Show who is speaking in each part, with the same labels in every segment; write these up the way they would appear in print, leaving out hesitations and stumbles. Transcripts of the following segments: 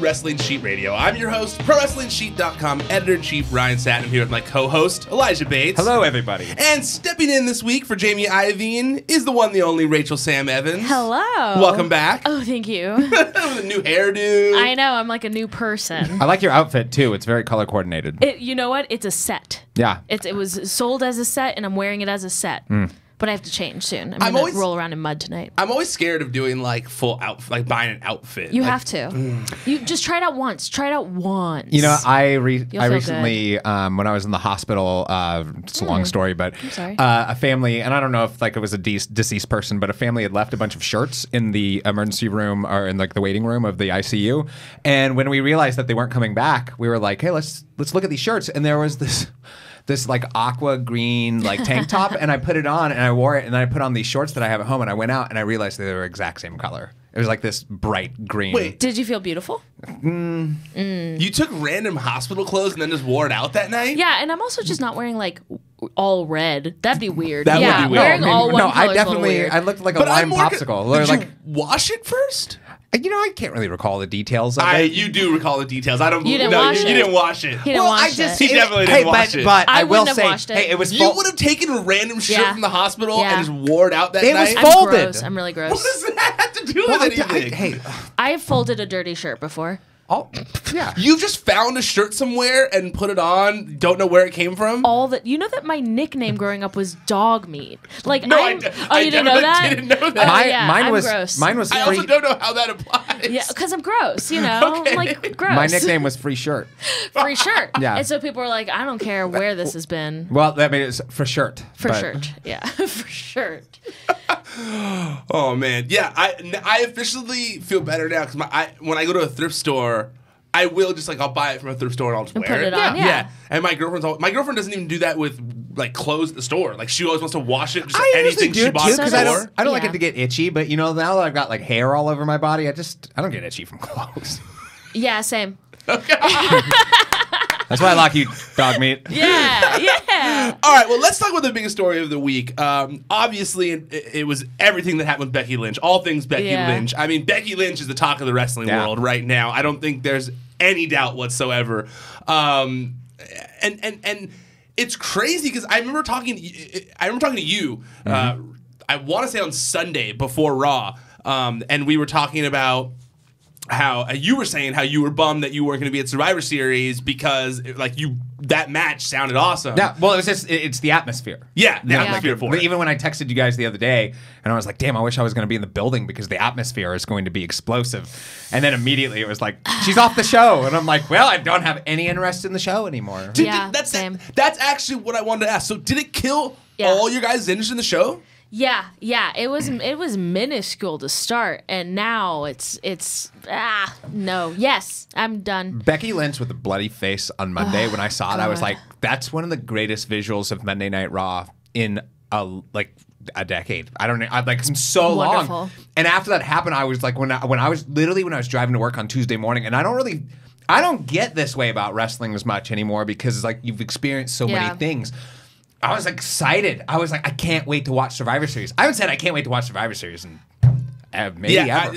Speaker 1: Wrestling Sheet Radio. I'm your host, ProWrestlingSheet.com editor-in-chief Ryan Satin. I'm here with my co-host, Elijah Bates.
Speaker 2: Hello, everybody.
Speaker 1: And stepping in this week for Jamie Iovine is the one, the only Rachel Sam Evans.
Speaker 3: Hello.
Speaker 1: Welcome back.
Speaker 3: Oh, thank you.
Speaker 1: With a new hairdo.
Speaker 3: I know, I'm like a new person.
Speaker 2: I like your outfit, too. It's very color coordinated.
Speaker 3: You know what? It's a set.
Speaker 2: Yeah.
Speaker 3: It was sold as a set, and I'm wearing it as a set. But I have to change soon. I'm going to roll around in mud tonight.
Speaker 1: I'm always scared of doing like full out, like buying an outfit.
Speaker 3: You have to. You just try it out once. Try it out once.
Speaker 2: You know, I
Speaker 3: feel
Speaker 2: recently, when I was in the hospital, it's a long story, but
Speaker 3: I'm sorry.
Speaker 2: A family, and I don't know if like it was a deceased person, but a family had left a bunch of shirts in the emergency room or in like the waiting room of the ICU. And when we realized that they weren't coming back, we were like, hey, let's look at these shirts. And there was this like aqua green like tank top, and I put it on and I wore it, and then I put on these shorts that I have at home, and I went out and I realized they were exact same color. It was like this bright green.
Speaker 1: Wait,
Speaker 3: did you feel beautiful?
Speaker 1: You took random hospital clothes and then just wore it out that night?
Speaker 3: Yeah, and I'm also just not wearing like all red. That'd be weird.
Speaker 1: That would be weird.
Speaker 3: Wearing all one color
Speaker 2: I definitely, I looked like a lime popsicle.
Speaker 1: Did
Speaker 2: like,
Speaker 1: you wash it first?
Speaker 2: You know, I can't really recall the details of it.
Speaker 1: You do recall the details. I don't.
Speaker 3: You didn't
Speaker 1: no,
Speaker 3: wash
Speaker 1: you
Speaker 3: it.
Speaker 1: didn't wash it.
Speaker 3: He didn't wash it.
Speaker 1: He definitely didn't wash it.
Speaker 2: But
Speaker 3: I
Speaker 2: I will
Speaker 3: wouldn't have
Speaker 2: say,
Speaker 3: washed it.
Speaker 2: hey, it was.
Speaker 1: You would have taken a random shirt from the hospital and just wore it out that
Speaker 2: It
Speaker 1: night?
Speaker 2: was folded.
Speaker 3: I'm gross. I'm really gross.
Speaker 1: What does that have to do with anything?
Speaker 2: Hey,
Speaker 3: I have folded a dirty shirt before.
Speaker 2: yeah.
Speaker 1: You just found a shirt somewhere and put it on. Don't know where it came from.
Speaker 3: You know that my nickname growing up was dog meat. Like
Speaker 1: No,
Speaker 3: you didn't know that?
Speaker 1: Didn't know that.
Speaker 3: I'm gross.
Speaker 2: Mine was
Speaker 1: I
Speaker 2: free.
Speaker 1: also don't know how that applies.
Speaker 3: Yeah, because I'm gross. You know,
Speaker 1: Okay.
Speaker 3: I'm like gross.
Speaker 2: My nickname was Free Shirt.
Speaker 3: Free shirt.
Speaker 2: Yeah.
Speaker 3: And so people were like, I don't care where this has been.
Speaker 2: Well, I mean, it's for shirt.
Speaker 3: For shirt. Yeah, for shirt.
Speaker 1: Oh man, yeah. I officially feel better now because when I go to a thrift store, I will just I'll buy it from a thrift store and I'll just wear
Speaker 3: put it on, yeah.
Speaker 1: And my girlfriend doesn't even do that with like clothes at the store. Like she always wants to wash it. Just
Speaker 2: I
Speaker 1: anything
Speaker 2: usually
Speaker 1: she
Speaker 2: do
Speaker 1: bought
Speaker 2: too
Speaker 1: at the
Speaker 2: because
Speaker 1: store.
Speaker 2: I don't like it to get itchy. But you know, now that I've got like hair all over my body, I don't get itchy from clothes.
Speaker 3: Yeah, same.
Speaker 2: That's why I like you, dog meat.
Speaker 3: Yeah.
Speaker 1: All right, well, let's talk about the biggest story of the week. Obviously, it was everything that happened with Becky Lynch. All things Becky Lynch. I mean, Becky Lynch is the talk of the wrestling world right now. I don't think there's any doubt whatsoever. And it's crazy because I remember talking to you. I want to say on Sunday before Raw, and we were talking about how you were saying how you were bummed that you weren't going to be at Survivor Series because that match sounded awesome.
Speaker 2: Yeah, well, it's the atmosphere.
Speaker 1: Yeah, the atmosphere for it.
Speaker 2: Even when I texted you guys the other day, and I was like, damn, I wish I was going to be in the building because the atmosphere is going to be explosive. And then immediately it was like, she's off the show. And I'm like, well, I don't have any interest in the show anymore.
Speaker 3: Same.
Speaker 1: That's actually what I wanted to ask. So did it kill all your guys' interest in the show?
Speaker 3: Yeah. It was minuscule to start, and now it's no. Yes, I'm done.
Speaker 2: Becky Lynch with a bloody face on Monday. When I saw it, I was like, that's one of the greatest visuals of Monday Night Raw in a decade. I don't know. It's so
Speaker 3: Wonderful.
Speaker 2: long. And after that happened, I was like, when I was driving to work on Tuesday morning, and I don't get this way about wrestling as much anymore because it's like you've experienced so many things. I was excited. I was like, I can't wait to watch Survivor Series. I haven't said I can't wait to watch Survivor Series in maybe ever.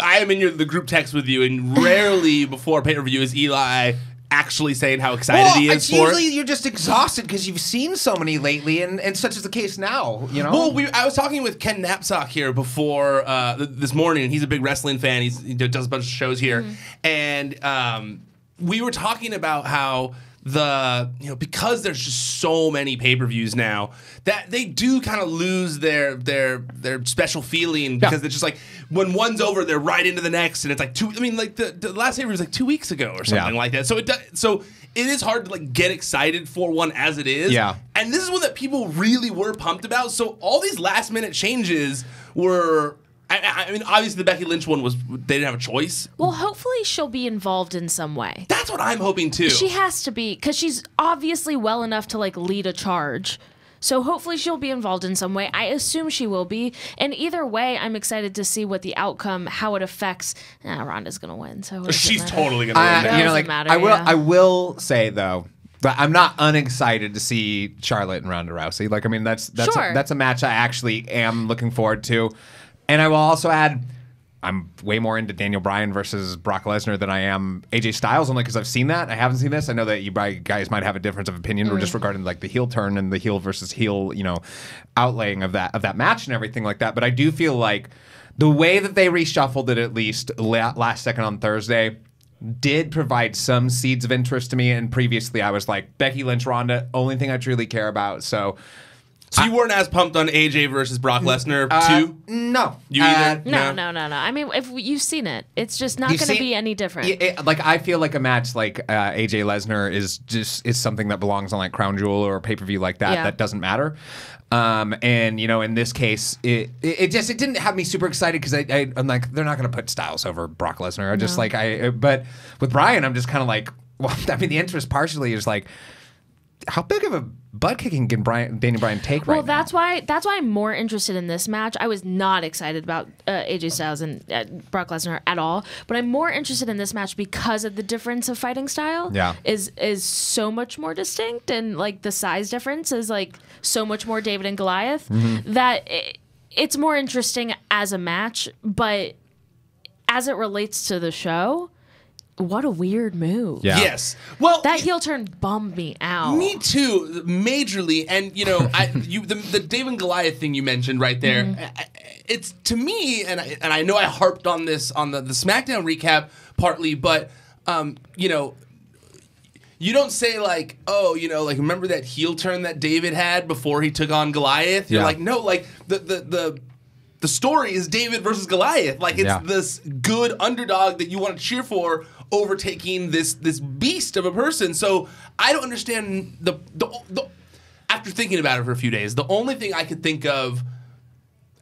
Speaker 1: I am in the group text with you, and rarely before pay-per-view is Eli actually saying how excited he is for it.
Speaker 2: Usually you're just exhausted because you've seen so many lately, and such is the case now. You know.
Speaker 1: Well, I was talking with Ken Knapsack here before this morning, and he's a big wrestling fan. He does a bunch of shows here, and we were talking about how because there's just so many pay-per-views now that they do kind of lose their special feeling because it's just like when one's over, they're right into the next, and it's like the last pay-per-view was like 2 weeks ago or something like that. So it is hard to get excited for one as it is.
Speaker 2: Yeah.
Speaker 1: And this is one that people really were pumped about. So all these last-minute changes were. I mean, obviously the Becky Lynch one they didn't have a choice.
Speaker 3: Well, hopefully she'll be involved in some way.
Speaker 1: That's what I'm hoping too.
Speaker 3: She has to be, because she's obviously well enough to lead a charge. So hopefully she'll be involved in some way. I assume she will be. And either way, I'm excited to see what the outcome, how it affects. Ronda's gonna win, so
Speaker 1: she's totally gonna win.
Speaker 2: I will say though. But I'm not unexcited to see Charlotte and Ronda Rousey. That's a match I actually am looking forward to. And I will also add, I'm way more into Daniel Bryan versus Brock Lesnar than I am AJ Styles, only because I've seen that. I haven't seen this. I know that you guys might have a difference of opinion just regarding like the heel turn and the heel versus heel, outlaying of that match and everything like that. But I do feel like the way that they reshuffled it, at least last second on Thursday, did provide some seeds of interest to me. And previously, I was like, Becky Lynch, Ronda, only thing I truly care about. So
Speaker 1: you weren't as pumped on AJ versus Brock Lesnar too?
Speaker 2: No.
Speaker 1: You either?
Speaker 3: No. I mean, if you've seen it, it's just not going to be any different.
Speaker 2: I feel like a match like AJ Lesnar is something that belongs on like Crown Jewel or a pay-per-view like that.
Speaker 3: Yeah.
Speaker 2: That doesn't matter. And in this case, it didn't have me super excited because I'm like, they're not going to put Styles over Brock Lesnar. But with Bryan, I'm just kind of like, well, I mean, the interest partially is like, how big of a butt kicking can Daniel Bryan take right now?
Speaker 3: Well, that's why I'm more interested in this match. I was not excited about AJ Styles and Brock Lesnar at all, but I'm more interested in this match because of the difference of fighting style.
Speaker 2: Yeah,
Speaker 3: is so much more distinct, and like the size difference is like so much more David and Goliath that it's more interesting as a match. But as it relates to the show, what a weird move.
Speaker 2: Yeah.
Speaker 1: Yes. Well,
Speaker 3: that heel turn bummed me out.
Speaker 1: Me too, majorly. And the David and Goliath thing you mentioned right there, it's to me, and I know I harped on this on the Smackdown recap partly, but you don't say like, oh, like remember that heel turn that David had before he took on Goliath? You're like, no, like the story is David versus Goliath. Like it's this good underdog that you want to cheer for overtaking this beast of a person. So I don't understand the after thinking about it for a few days, the only thing I could think of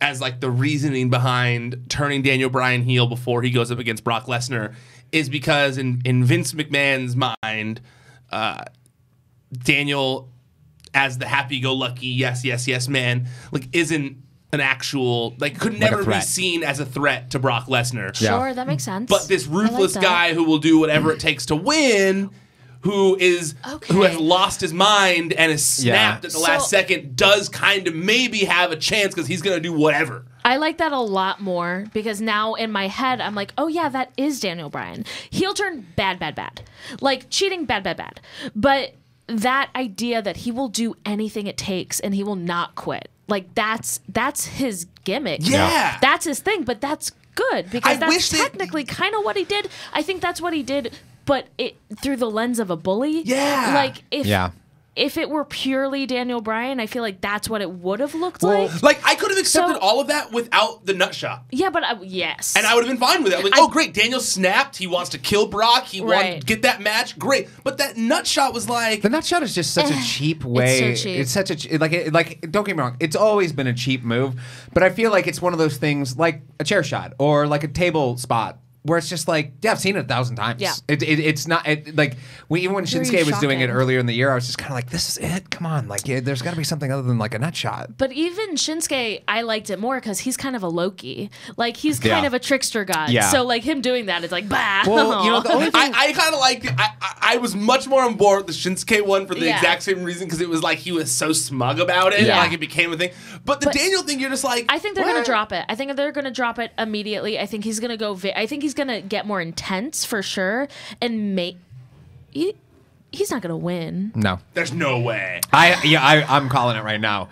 Speaker 1: as like the reasoning behind turning Daniel Bryan heel before he goes up against Brock Lesnar is because in Vince McMahon's mind, Daniel as the happy-go-lucky yes man like isn't an actual, like, could never be seen as a threat to Brock Lesnar.
Speaker 3: Sure, that makes sense.
Speaker 1: But this ruthless guy who will do whatever it takes to win, who has lost his mind and is snapped at the last second, does kind of maybe have a chance because he's going to do whatever.
Speaker 3: I like that a lot more because now in my head, I'm like, oh yeah, that is Daniel Bryan. Heel turn, bad. Like, cheating, bad. But that idea that he will do anything it takes and he will not quit. Like, that's his gimmick.
Speaker 1: Yeah.
Speaker 3: That's his thing, but that's good because that's technically kind of what he did. I think that's what he did, but through the lens of a bully.
Speaker 1: Yeah.
Speaker 3: Like, if it were purely Daniel Bryan, I feel like that's what it would have looked like.
Speaker 1: Like, I could have accepted all of that without the nut shot.
Speaker 3: Yeah, but yes.
Speaker 1: And I would have been fine with it. Like, oh, great, Daniel snapped. He wants to kill Brock. He wants to get that match. Great. But that nut shot was like...
Speaker 2: The nut shot is just such a cheap way.
Speaker 3: It's so cheap.
Speaker 2: It's such a... Like, don't get me wrong. It's always been a cheap move. But I feel like it's one of those things like a chair shot or like a table spot where it's just like, yeah, I've seen it 1,000 times.
Speaker 3: Yeah.
Speaker 2: It's not, like, even when Shinsuke was doing it earlier in the year, I was just kind of like, this is it? Come on. Like, there's got to be something other than, like, a nut shot.
Speaker 3: But even Shinsuke, I liked it more because he's kind of a Loki. Like, he's kind of a trickster god. Yeah. So, like, him doing that is like, bah.
Speaker 1: Well, the only thing... I kind of liked it. I was much more on board with the Shinsuke one for the exact same reason because it was like he was so smug about it. Like, it became a thing. But the Daniel thing, you're just like...
Speaker 3: I think they're going to drop it. I think they're going to drop it immediately. I think he's going to go... I think he's going to get more intense for sure and he's not gonna win.
Speaker 2: No,
Speaker 1: there's no way.
Speaker 2: I'm calling it right now.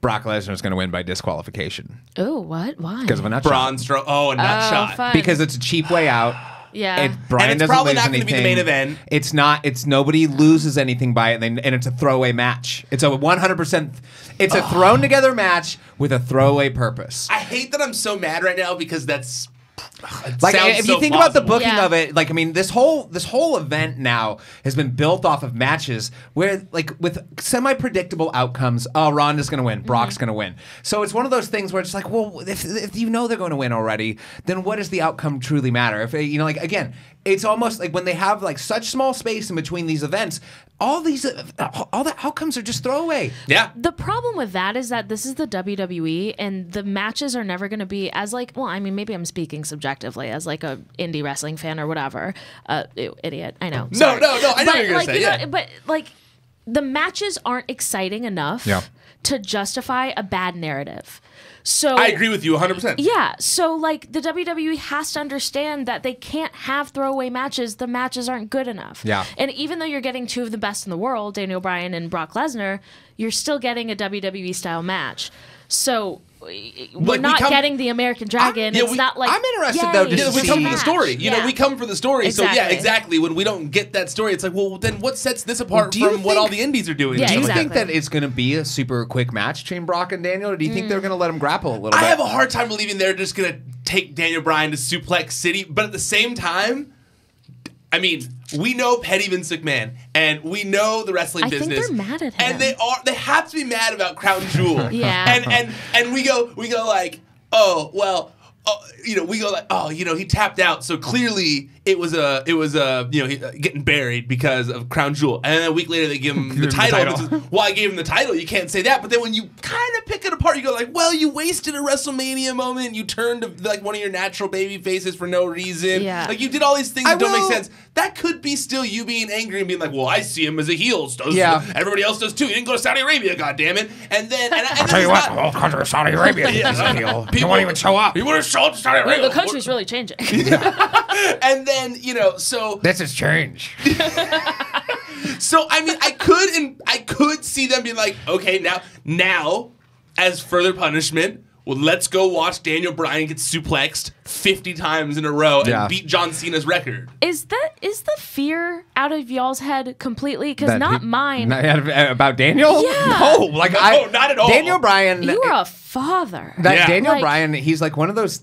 Speaker 2: Brock Lesnar is going to win by disqualification.
Speaker 3: Oh, what? Why?
Speaker 2: Because of a nut shot.
Speaker 1: A nut shot.
Speaker 3: Fun.
Speaker 2: Because it's a cheap way out.
Speaker 3: Yeah.
Speaker 1: Bryan and it's probably not going to be the main event.
Speaker 2: It's not. It's nobody loses anything by it, and it's a throwaway match. It's a 100%. It's a thrown together match with a throwaway purpose.
Speaker 1: I hate that I'm so mad right now because that's.
Speaker 2: Like, if you think about the booking of it, like, I mean, this whole event now has been built off of matches where, like, with semi-predictable outcomes, Ronda's going to win, Brock's going to win. So it's one of those things where it's like, well, if you know they're going to win already, then what does the outcome truly matter? If like, again, it's almost like when they have, like, such small space in between these events, all the outcomes are just throwaway.
Speaker 1: Yeah.
Speaker 3: The problem with that is that this is the WWE, and the matches are never going to be as, like, well, I mean, maybe I'm speaking subjectively as, like, a indie wrestling fan or whatever. Ew, idiot. I know.
Speaker 1: Sorry. No. I know what you're going to say.
Speaker 3: But, like, the matches aren't exciting enough to justify a bad narrative. So
Speaker 1: I agree with you 100%.
Speaker 3: Yeah, so like the WWE has to understand that they can't have throwaway matches. The matches aren't good enough.
Speaker 2: Yeah.
Speaker 3: And even though you're getting two of the best in the world, Daniel Bryan and Brock Lesnar, you're still getting a WWE style match. So we're not getting the American Dragon. It's not like
Speaker 2: I'm interested though to
Speaker 1: we come for the story. You know,
Speaker 3: Yeah.
Speaker 1: we come for the story.
Speaker 3: Exactly.
Speaker 1: So yeah, exactly. When we don't get that story, it's like, well, then what sets this apart from what all the indies are doing?
Speaker 3: Yeah,
Speaker 2: Do you
Speaker 3: exactly.
Speaker 2: think that it's going to be a super quick match between Brock and Daniel, or do you think they're going to let him grapple a little bit?
Speaker 1: I have a hard time believing they're just gonna take Daniel Bryan to Suplex City, but at the same time, I mean, we know petty Vince McMahon, and we know the wrestling business.
Speaker 3: I think they're mad at him.
Speaker 1: And they have to be mad about Crown Jewel.
Speaker 3: Yeah.
Speaker 1: And we go like, oh, well, you know, we go like, oh, you know, he tapped out, so clearly it was getting buried because of Crown Jewel. And then a week later they give him the title. Well, I gave him the title. You can't say that. But then when you kind of pick it apart, you go like, well, you wasted a WrestleMania moment. You turned to like one of your natural baby faces for no reason.
Speaker 3: Yeah.
Speaker 1: Like you did all these things that don't make sense. That could be still you being angry and being like, well, I see him as a heel. Everybody else does too. He didn't go to Saudi Arabia, goddammit. And then
Speaker 2: I'll tell you what, the whole country of Saudi Arabia is a heel. He won't even show up.
Speaker 1: He wouldn't show up to Saudi Arabia.
Speaker 3: The country's really changing.
Speaker 1: And then, you know, so
Speaker 2: This has changed.
Speaker 1: so I mean, I could see them being like, okay, now as further punishment, well, let's go watch Daniel Bryan get suplexed 50 times in a row and beat John Cena's record.
Speaker 3: Is the fear out of y'all's head completely? Because not mine.
Speaker 2: About Daniel?
Speaker 3: Yeah.
Speaker 2: No, like
Speaker 1: No, not at all.
Speaker 2: Daniel Bryan.
Speaker 3: You are a father.
Speaker 2: Daniel
Speaker 3: Like-
Speaker 2: Bryan, he's like one of those.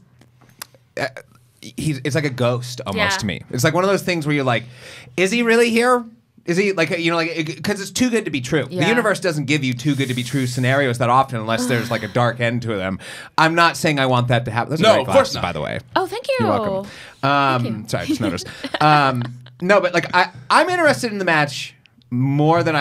Speaker 2: It's like a ghost almost to me. It's like one of those things where you're like, is he really here? Is he like, you know, like, because it's too good to be true.
Speaker 3: Yeah.
Speaker 2: The universe doesn't give you too good to be true scenarios that often unless there's like a dark end to them. I'm not saying I want that to happen. Those are great
Speaker 1: of course
Speaker 2: glasses,
Speaker 1: not.
Speaker 2: by the way.
Speaker 3: Oh, thank you.
Speaker 2: You're welcome.
Speaker 3: Thank you.
Speaker 2: Sorry, I just noticed. No, but like I'm interested in the match more than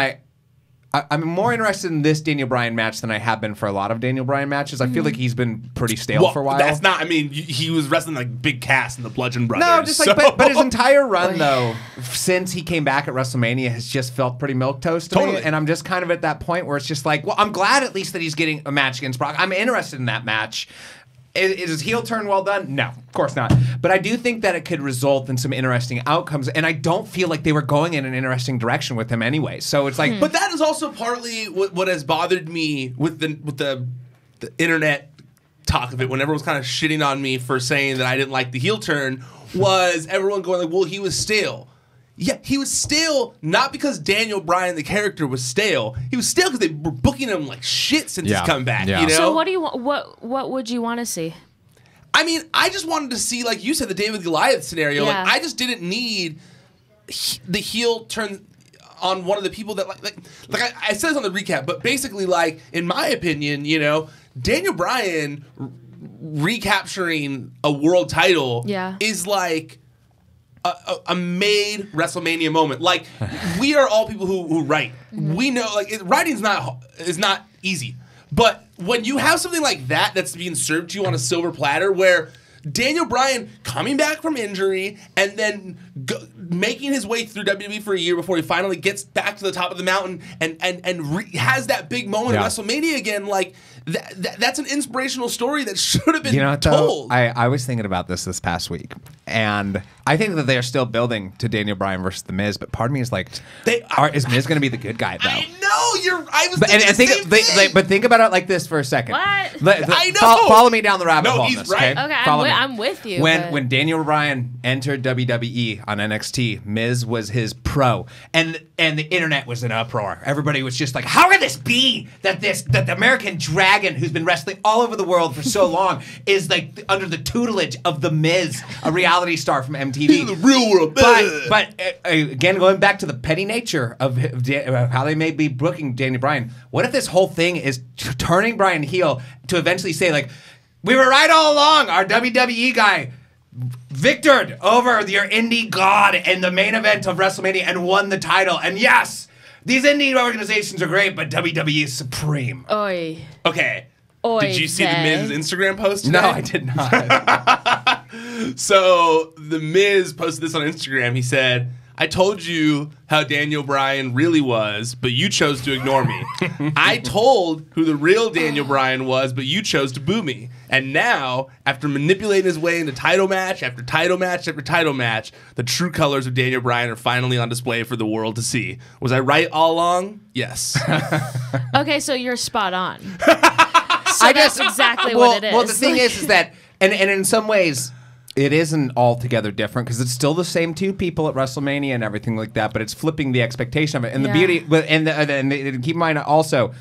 Speaker 2: I'm more interested in this Daniel Bryan match than I have been for a lot of Daniel Bryan matches. I feel like he's been pretty stale for a while.
Speaker 1: That's not. I mean, he was wrestling like Big Cass and the Bludgeon Brothers.
Speaker 2: No, just like, but his entire run though, since he came back at WrestleMania, has just felt pretty milquetoast to me. And I'm just kind of at that point where it's just like, well, I'm glad at least that he's getting a match against Brock. I'm interested in that match. Is his heel turn well done? No, of course not. But I do think that it could result in some interesting outcomes, and I don't feel like they were going in an interesting direction with him anyway. So it's like,
Speaker 1: But that is also partly what has bothered me with the internet talk of it. When everyone was kind of shitting on me for saying that I didn't like the heel turn, was everyone going like, "Well, he was stale." Yeah, he was stale not because Daniel Bryan, the character, was stale. He was stale because they were booking him like shit since he's come back.
Speaker 2: Yeah.
Speaker 1: You know?
Speaker 3: So what do you want? What would you want to see?
Speaker 1: I mean, I just wanted to see, like you said, the David Goliath scenario.
Speaker 3: Yeah.
Speaker 1: Like, I just didn't need the heel turn on one of the people that I said this on the recap, but basically, like in my opinion, you know, Daniel Bryan recapturing a world title is like a made WrestleMania moment. Like, we are all people who write. We know, like, writing is not easy. But when you have something like that that's being served to you on a silver platter, where Daniel Bryan coming back from injury and then making his way through WWE for a year before he finally gets back to the top of the mountain and has that big moment at WrestleMania again, like that's an inspirational story that should have been told.
Speaker 2: I was thinking about this past week, and I think that they are still building to Daniel Bryan versus The Miz, but part of me is like, is Miz going to be the good guy though?
Speaker 1: I know I was thinking the same thing.
Speaker 2: But think about it like this for a second.
Speaker 3: What?
Speaker 1: I know.
Speaker 2: Follow me down the rabbit hole.
Speaker 1: He's
Speaker 2: on this,
Speaker 1: right.
Speaker 3: Okay,
Speaker 2: Follow me.
Speaker 3: I'm with you.
Speaker 2: When Daniel Bryan entered WWE on NXT, Miz was his pro, and the internet was in uproar. Everybody was just like, "How could this be that the American Dragon, who's been wrestling all over the world for so long, is like under the tutelage of the Miz, a reality star from MTV?"
Speaker 1: In the real world,
Speaker 2: but again, going back to the petty nature of how they may be booking Daniel Bryan, what if this whole thing is turning Bryan heel to eventually say like, "We were right all along. Our WWE guy victored over your indie god in the main event of WrestleMania and won the title. And yes, these indie organizations are great, but WWE is supreme."
Speaker 3: Oi.
Speaker 1: Okay.
Speaker 3: Oy
Speaker 1: Did you see The
Speaker 3: vey.
Speaker 1: Miz's Instagram post today?
Speaker 2: No, I did not.
Speaker 1: So The Miz posted this on Instagram. He said, I told you how Daniel Bryan really was, but you chose to ignore me. I told who the real Daniel Bryan was, but you chose to boo me. And now, after manipulating his way into title match after title match after title match, the true colors of Daniel Bryan are finally on display for the world to see. Was I right all along? Yes.
Speaker 3: Okay, so you're spot on. So that's exactly what it is.
Speaker 2: Well, the thing is that, and in some ways, it isn't altogether different because it's still the same two people at WrestleMania and everything like that, but it's flipping the expectation of it. And the beauty, and keep in mind also,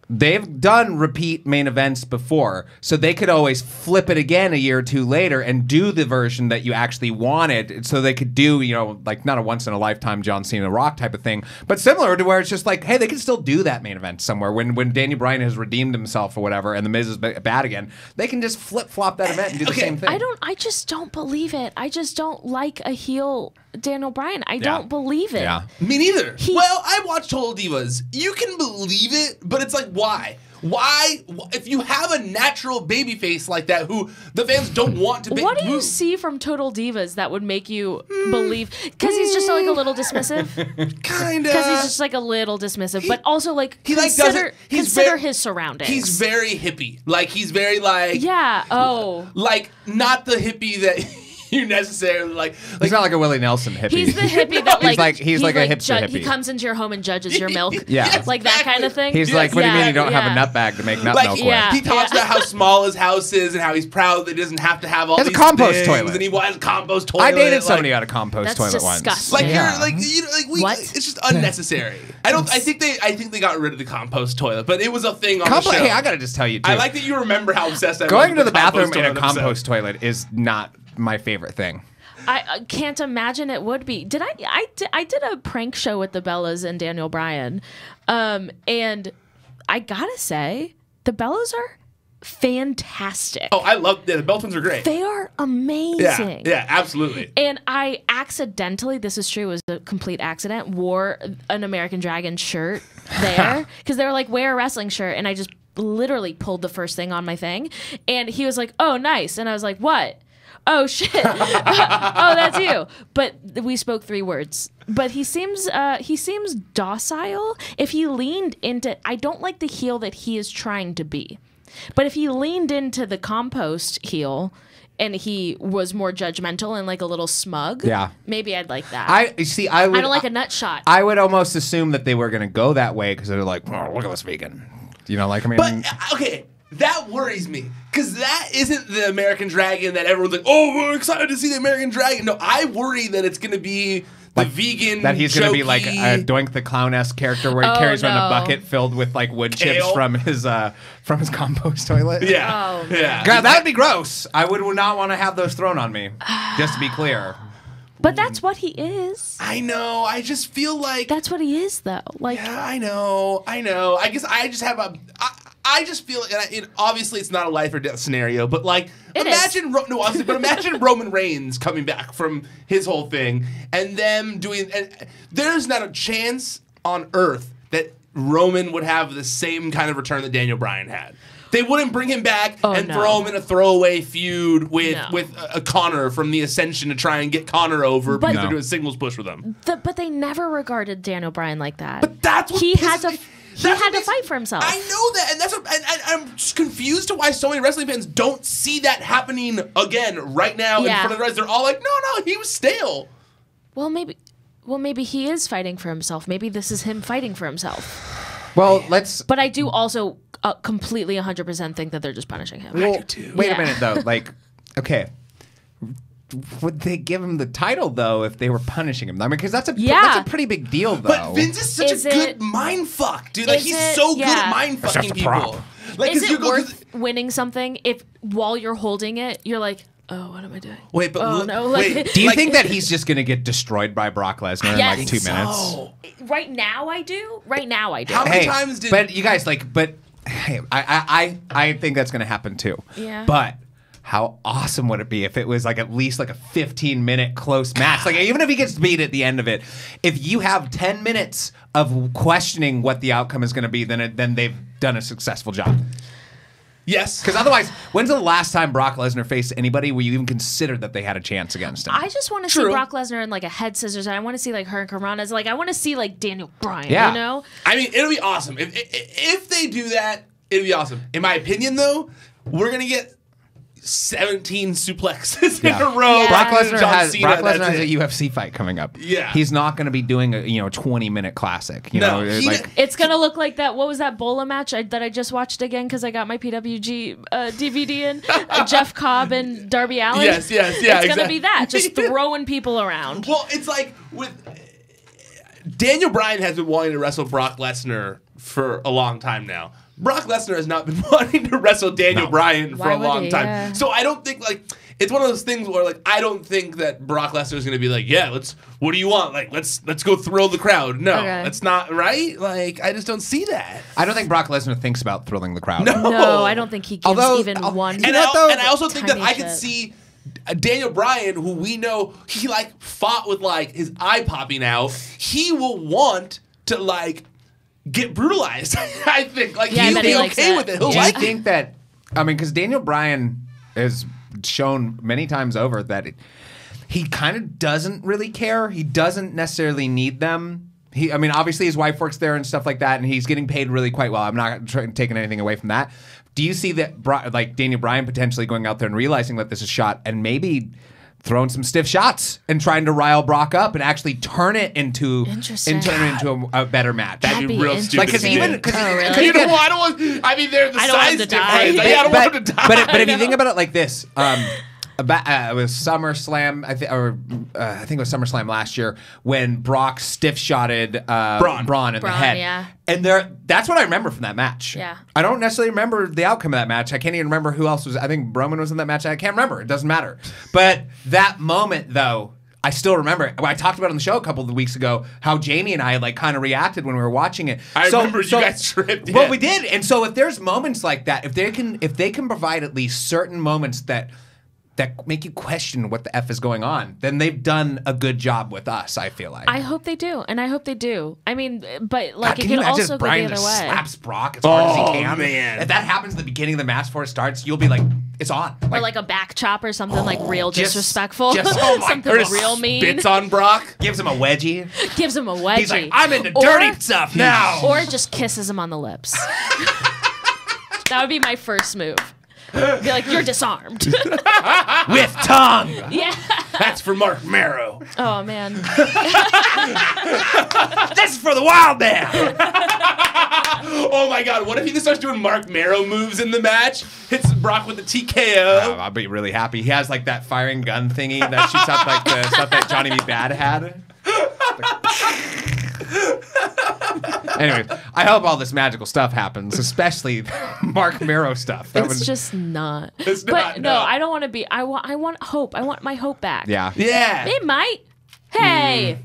Speaker 2: they've done repeat main events before, so they could always flip it again a year or two later and do the version that you actually wanted. So they could do, you know, like not a once in a lifetime John Cena Rock type of thing, but similar to where it's just like, hey, they can still do that main event somewhere when Daniel Bryan has redeemed himself or whatever, and the Miz is bad again. They can just flip flop that event and do the same thing.
Speaker 3: I just don't believe it. I just don't like a heel Daniel Bryan. I don't believe it.
Speaker 2: Yeah.
Speaker 1: Me neither. Well, I watched Total Divas. You can believe it, but it's like, why? Why? If you have a natural baby face like that who the fans don't want to be.
Speaker 3: What do you see from Total Divas that would make you believe? Because he's just like a little dismissive.
Speaker 1: Kinda.
Speaker 3: Because he's just like a little dismissive, but also like
Speaker 1: consider
Speaker 3: his surroundings.
Speaker 1: He's very hippie. Like he's very like like not the hippie that you necessarily like.
Speaker 2: He's not like a Willie Nelson hippie.
Speaker 3: He's the hippie that like
Speaker 2: he's like a hipster hippie.
Speaker 3: He comes into your home and judges your milk.
Speaker 1: Yes,
Speaker 3: like that kind of thing.
Speaker 2: He's like, what do you mean you don't have a nut bag to make nut milk with?
Speaker 1: He talks about how small his house is and how he's proud that he doesn't have to have all these
Speaker 2: a compost
Speaker 1: things,
Speaker 2: toilet.
Speaker 1: and he wants a compost toilet.
Speaker 2: I dated somebody out of compost toilet once.
Speaker 3: Disgusting.
Speaker 1: Like you're like you know like
Speaker 3: What?
Speaker 1: It's just unnecessary. I think they got rid of the compost toilet, but it was a thing on the show.
Speaker 2: Hey, I gotta just tell you too.
Speaker 1: I like that you remember how obsessed I was.
Speaker 2: Going to
Speaker 1: with
Speaker 2: the bathroom in a
Speaker 1: compost
Speaker 2: compost toilet is not my favorite thing.
Speaker 3: I can't imagine it would be. I did a prank show with the Bellas and Daniel Bryan, and I gotta say the Bellas are fantastic.
Speaker 1: Oh, I love the Beltons are great.
Speaker 3: They are amazing.
Speaker 1: Yeah, absolutely.
Speaker 3: And I accidentally, this is true, it was a complete accident, wore an American Dragon shirt there because they were like, wear a wrestling shirt, and I just literally pulled the first thing on my thing, and he was like, oh, nice, and I was like, what? Oh shit! Oh, that's you. But we spoke 3 words. But he seems docile. If he leaned into, I don't like the heel that he is trying to be. But if he leaned into the compost heel, and he was more judgmental and like a little smug, maybe I'd like that.
Speaker 2: I don't
Speaker 3: like a nut shot.
Speaker 2: I would almost assume that they were going to go that way because they're like, oh, look at this vegan. You know, like I mean.
Speaker 1: But okay. That worries me, because that isn't the American Dragon that everyone's like, oh, we're excited to see the American Dragon. No, I worry that it's going to be the vegan,
Speaker 2: that he's going to be like a Doink the Clown-esque character where he carries around a bucket filled with like wood chips from his compost toilet.
Speaker 1: Yeah. Yeah.
Speaker 2: God, that would be gross. I would not want to have those thrown on me, just to be clear.
Speaker 3: But that's what he is.
Speaker 1: I know. I just feel like
Speaker 3: that's what he is, though. Like,
Speaker 1: yeah, I know. I guess I just have I just feel like, and obviously it's not a life or death scenario, but like imagine Roman Reigns coming back from his whole thing and them doing. And there's not a chance on earth that Roman would have the same kind of return that Daniel Bryan had. They wouldn't bring him back throw him in a throwaway feud with Connor from the Ascension to try and get Connor over because they're doing a singles push with him.
Speaker 3: But they never regarded Daniel Bryan like that.
Speaker 1: But that's what
Speaker 3: he had to fight for himself.
Speaker 1: I know that, and I'm just confused to why so many wrestling fans don't see that happening again right now in front of the rest. They're all like, no, he was stale.
Speaker 3: Well, maybe he is fighting for himself. Maybe this is him fighting for himself.
Speaker 2: Well, But
Speaker 3: I do also completely 100% think that they're just punishing him.
Speaker 2: Well, wait a minute though. Like, okay. Would they give him the title though if they were punishing him? I mean, because that's a pretty big deal though.
Speaker 1: But Vince is such a good mind fuck, dude. Like he's so good at mind fucking people. Like,
Speaker 3: is it worth winning something if while you're holding it, you're like, oh, what am I doing?
Speaker 1: Wait, but
Speaker 2: do you think that he's just gonna get destroyed by Brock Lesnar in like 2 minutes?
Speaker 3: Right now, I do.
Speaker 1: How many times did?
Speaker 2: But you guys hey, I think that's gonna happen too.
Speaker 3: Yeah.
Speaker 2: But how awesome would it be if it was like at least like a 15-minute close match? Like even if he gets beat at the end of it, if you have 10 minutes of questioning what the outcome is going to be, then they've done a successful job.
Speaker 1: Yes.
Speaker 2: Because otherwise, when's the last time Brock Lesnar faced anybody where you even considered that they had a chance against him?
Speaker 3: I just want to see Brock Lesnar in like a head scissors, and I want to see like Hurricane Rana's. Like I want to see like Daniel Bryan.
Speaker 2: Yeah.
Speaker 3: You know.
Speaker 1: I mean, it'll be awesome if they do that. It'll be awesome. In my opinion, though, we're gonna get 17 suplexes in a row.
Speaker 3: Yeah.
Speaker 2: Brock Lesnar has a
Speaker 1: it.
Speaker 2: UFC fight coming up.
Speaker 1: Yeah.
Speaker 2: He's not going to be doing a 20-minute classic. You know, like
Speaker 3: It's gonna look like that. What was that Bola match that I just watched again because I got my PWG DVD in? Jeff Cobb and Darby Allin.
Speaker 1: Yes, yeah.
Speaker 3: It's gonna be that, just throwing people around.
Speaker 1: Well, it's like with Daniel Bryan has been wanting to wrestle Brock Lesnar for a long time now. Brock Lesnar has not been wanting to wrestle Daniel Bryan for a long time.
Speaker 3: Yeah.
Speaker 1: So I don't think it's one of those things where I don't think that Brock Lesnar is going to be like, yeah, what do you want? Like let's go thrill the crowd. No, that's not right. Like I just don't see that.
Speaker 2: I don't think Brock Lesnar thinks about thrilling the crowd.
Speaker 1: No,
Speaker 3: I don't think he gives even one.
Speaker 1: And I also think that I
Speaker 3: could
Speaker 1: could see Daniel Bryan, who we know he fought with his eye popping out. He will want to get brutalized. I think he'll be okay with it. He'll
Speaker 2: Do you think that? I mean, because Daniel Bryan has shown many times over that he kind of doesn't really care. He doesn't necessarily need them. Obviously his wife works there and stuff like that, and he's getting paid really quite well. I'm not taking anything away from that. Do you see that, Daniel Bryan potentially going out there and realizing that this is a shot and maybe throwing some stiff shots and trying to rile Brock up and actually turn it into a better match?
Speaker 1: That'd be real stupid.
Speaker 2: Because
Speaker 3: really?
Speaker 1: I don't want. I mean, there's the size difference. I don't want him to die.
Speaker 2: But if you think about it like this, it was SummerSlam, I think it was SummerSlam last year when Brock stiff-shotted Braun in the head.
Speaker 3: Yeah.
Speaker 2: And that's what I remember from that match.
Speaker 3: Yeah.
Speaker 2: I don't necessarily remember the outcome of that match. I can't even remember who else was. I think Roman was in that match. I can't remember. It doesn't matter. But that moment, though, I still remember it. I talked about it on the show a couple of weeks ago how Jamie and I kind of reacted when we were watching it.
Speaker 1: I remember you guys tripped.
Speaker 2: Well, we did. And so if there's moments like that, if they can provide at least certain moments that make you question what the F is going on, then they've done a good job with us, I feel like.
Speaker 3: I hope they do, and I hope they do. I mean, but
Speaker 2: God,
Speaker 3: it can also go the
Speaker 2: Brian
Speaker 3: other way.
Speaker 2: slaps Brock as hard as he can.
Speaker 1: Man.
Speaker 2: If that happens at the beginning of the match before it starts, you'll be like, it's on.
Speaker 3: Or like a back chop or something real disrespectful. Something
Speaker 1: or
Speaker 3: real mean.
Speaker 1: Spits on Brock.
Speaker 2: Gives him a wedgie.
Speaker 3: Gives him a wedgie.
Speaker 2: He's like, I'm into dirty stuff now.
Speaker 3: Or just kisses him on the lips. That would be my first move. Be like, you're disarmed.
Speaker 2: With tongue.
Speaker 3: Yeah.
Speaker 1: That's for Mark Marrow.
Speaker 3: Oh, man.
Speaker 2: This is for the wild man.
Speaker 1: Oh, my God. What if he just starts doing Mark Marrow moves in the match? Hits Brock with the TKO.
Speaker 2: I'll be really happy. He has that firing gun thingy that shoots out the stuff that Johnny B. Bad had. Anyway, I hope all this magical stuff happens, especially Mark Marrow stuff.
Speaker 3: It's just not.
Speaker 1: It's
Speaker 3: but
Speaker 1: not,
Speaker 3: no, I don't want to be. I want hope. I want my hope back.
Speaker 2: Yeah.
Speaker 1: Yeah.
Speaker 3: It might. Hey,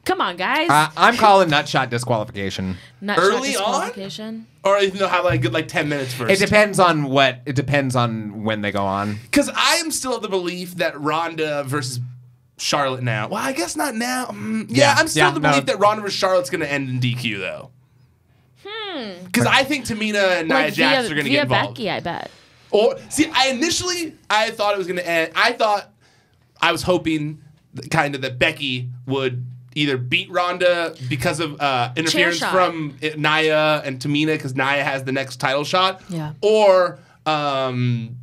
Speaker 3: come on, guys.
Speaker 2: I'm calling nutshot disqualification.
Speaker 3: Nutshot
Speaker 1: early
Speaker 3: disqualification.
Speaker 1: Or they'll have a good 10 minutes first.
Speaker 2: It depends on when they go on.
Speaker 1: Because I am still of the belief that Ronda versus Charlotte now. Well, I guess not now. Yeah, I'm still of the belief that Ronda versus Charlotte's going to end in DQ, though. Because I think Tamina and Nia Jax are going to get involved.
Speaker 3: Becky, I bet.
Speaker 1: Or see, I thought it was going to end. I was hoping kind of that Becky would either beat Ronda because of interference from Nia and Tamina, because Nia has the next title shot.
Speaker 3: Yeah.
Speaker 1: Or something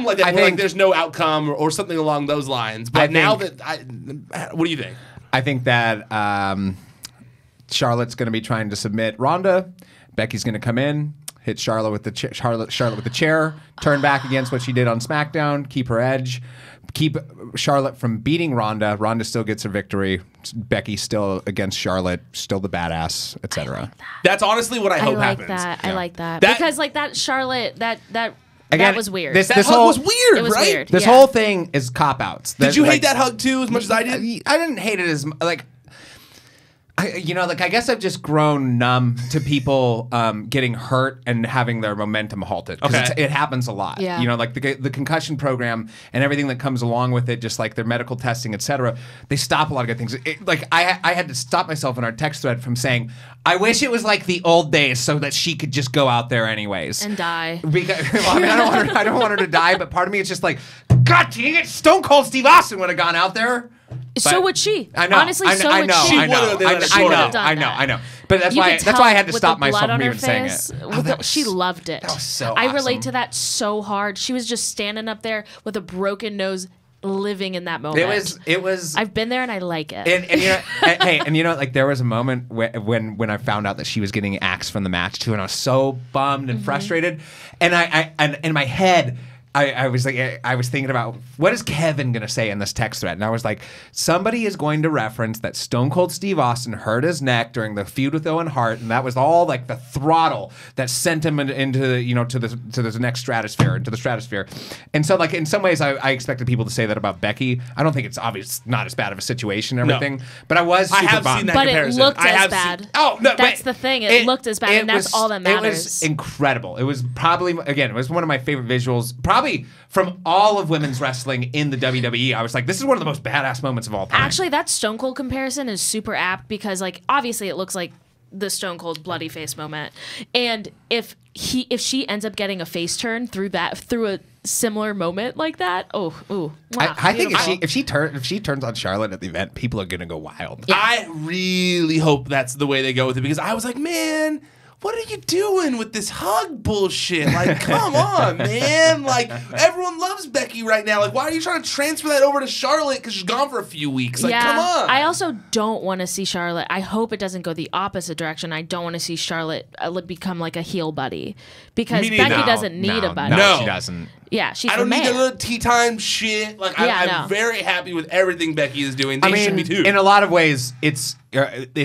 Speaker 1: like that. Where there's no outcome or something along those lines. But what do you think?
Speaker 2: I think that Charlotte's going to be trying to submit Ronda. Becky's going to come in, hit Charlotte with the Charlotte with the chair, turn back against what she did on SmackDown, keep her edge, keep Charlotte from beating Ronda. Ronda still gets her victory. Becky still against Charlotte, still the badass, etc.
Speaker 1: That's honestly what I hope happens.
Speaker 3: I like that. Because that Charlotte that was weird.
Speaker 1: That hug was weird,
Speaker 3: it was
Speaker 1: right?
Speaker 3: Weird.
Speaker 2: This whole thing is cop outs.
Speaker 1: Did you hate that hug too as much as I did?
Speaker 2: I didn't hate it as I guess I've just grown numb to people getting hurt and having their momentum halted. Because it happens a lot.
Speaker 3: Yeah.
Speaker 2: You know, like the concussion program and everything that comes along with it, just like their medical testing, etc. They stop a lot of good things. I had to stop myself in our text thread from saying, I wish it was like the old days so that she could just go out there anyways.
Speaker 3: And die.
Speaker 2: Because, I don't want her to die, but part of me is just like, God dang it, Stone Cold Steve Austin would have gone out there.
Speaker 3: So would she.
Speaker 2: I know.
Speaker 3: Honestly, so would she.
Speaker 2: I know. But that's why I had to stop myself from even saying it.
Speaker 3: She loved it.
Speaker 2: That was so
Speaker 3: I
Speaker 2: awesome.
Speaker 3: relate to that so hard. She was just standing up there with a broken nose, living in that moment.
Speaker 2: It was.
Speaker 3: I've been there and I like it.
Speaker 2: And you know, like there was a moment when I found out that she was getting axed from the match too, and I was so bummed and frustrated, and in my head. I was thinking about what is Kevin gonna say in this text thread, and I was like, somebody is going to reference that Stone Cold Steve Austin hurt his neck during the feud with Owen Hart, and that was all like the throttle that sent him into the next stratosphere, into the stratosphere. And so like in some ways I expected people to say that about Becky. I don't think it's obvious, not as bad of a situation and everything, but I was super
Speaker 1: have
Speaker 2: bummed.
Speaker 1: seen that
Speaker 3: but
Speaker 1: comparison.
Speaker 3: it looked as bad. That's the thing. It looked as bad, and that's all that matters.
Speaker 2: It was incredible. It was probably, again, it was one of my favorite visuals, probably from all of women's wrestling in the WWE. I was like, this is one of the most badass moments of all time.
Speaker 3: Actually, that Stone Cold comparison is super apt because, like, obviously it looks like the Stone Cold bloody face moment, and if she ends up getting a face turn through a similar moment like that,
Speaker 2: I think if she turns on Charlotte at the event, people are gonna go wild.
Speaker 1: Yeah. I really hope that's the way they go with it, because I was like, man, what are you doing with this hug bullshit? Like, come on, man. Like, everyone loves Becky right now. Like, why are you trying to transfer that over to Charlotte because she's gone for a few weeks? Like, come on.
Speaker 3: I also don't want to see Charlotte. I hope it doesn't go the opposite direction. I don't want to see Charlotte become like a heel buddy, because Becky doesn't need a buddy.
Speaker 2: No, she doesn't.
Speaker 3: Yeah, she's
Speaker 1: I don't
Speaker 3: the
Speaker 1: need
Speaker 3: man.
Speaker 1: a little tea time shit. Like, I'm very happy with everything Becky is doing. They should be too.
Speaker 2: In a lot of ways, it's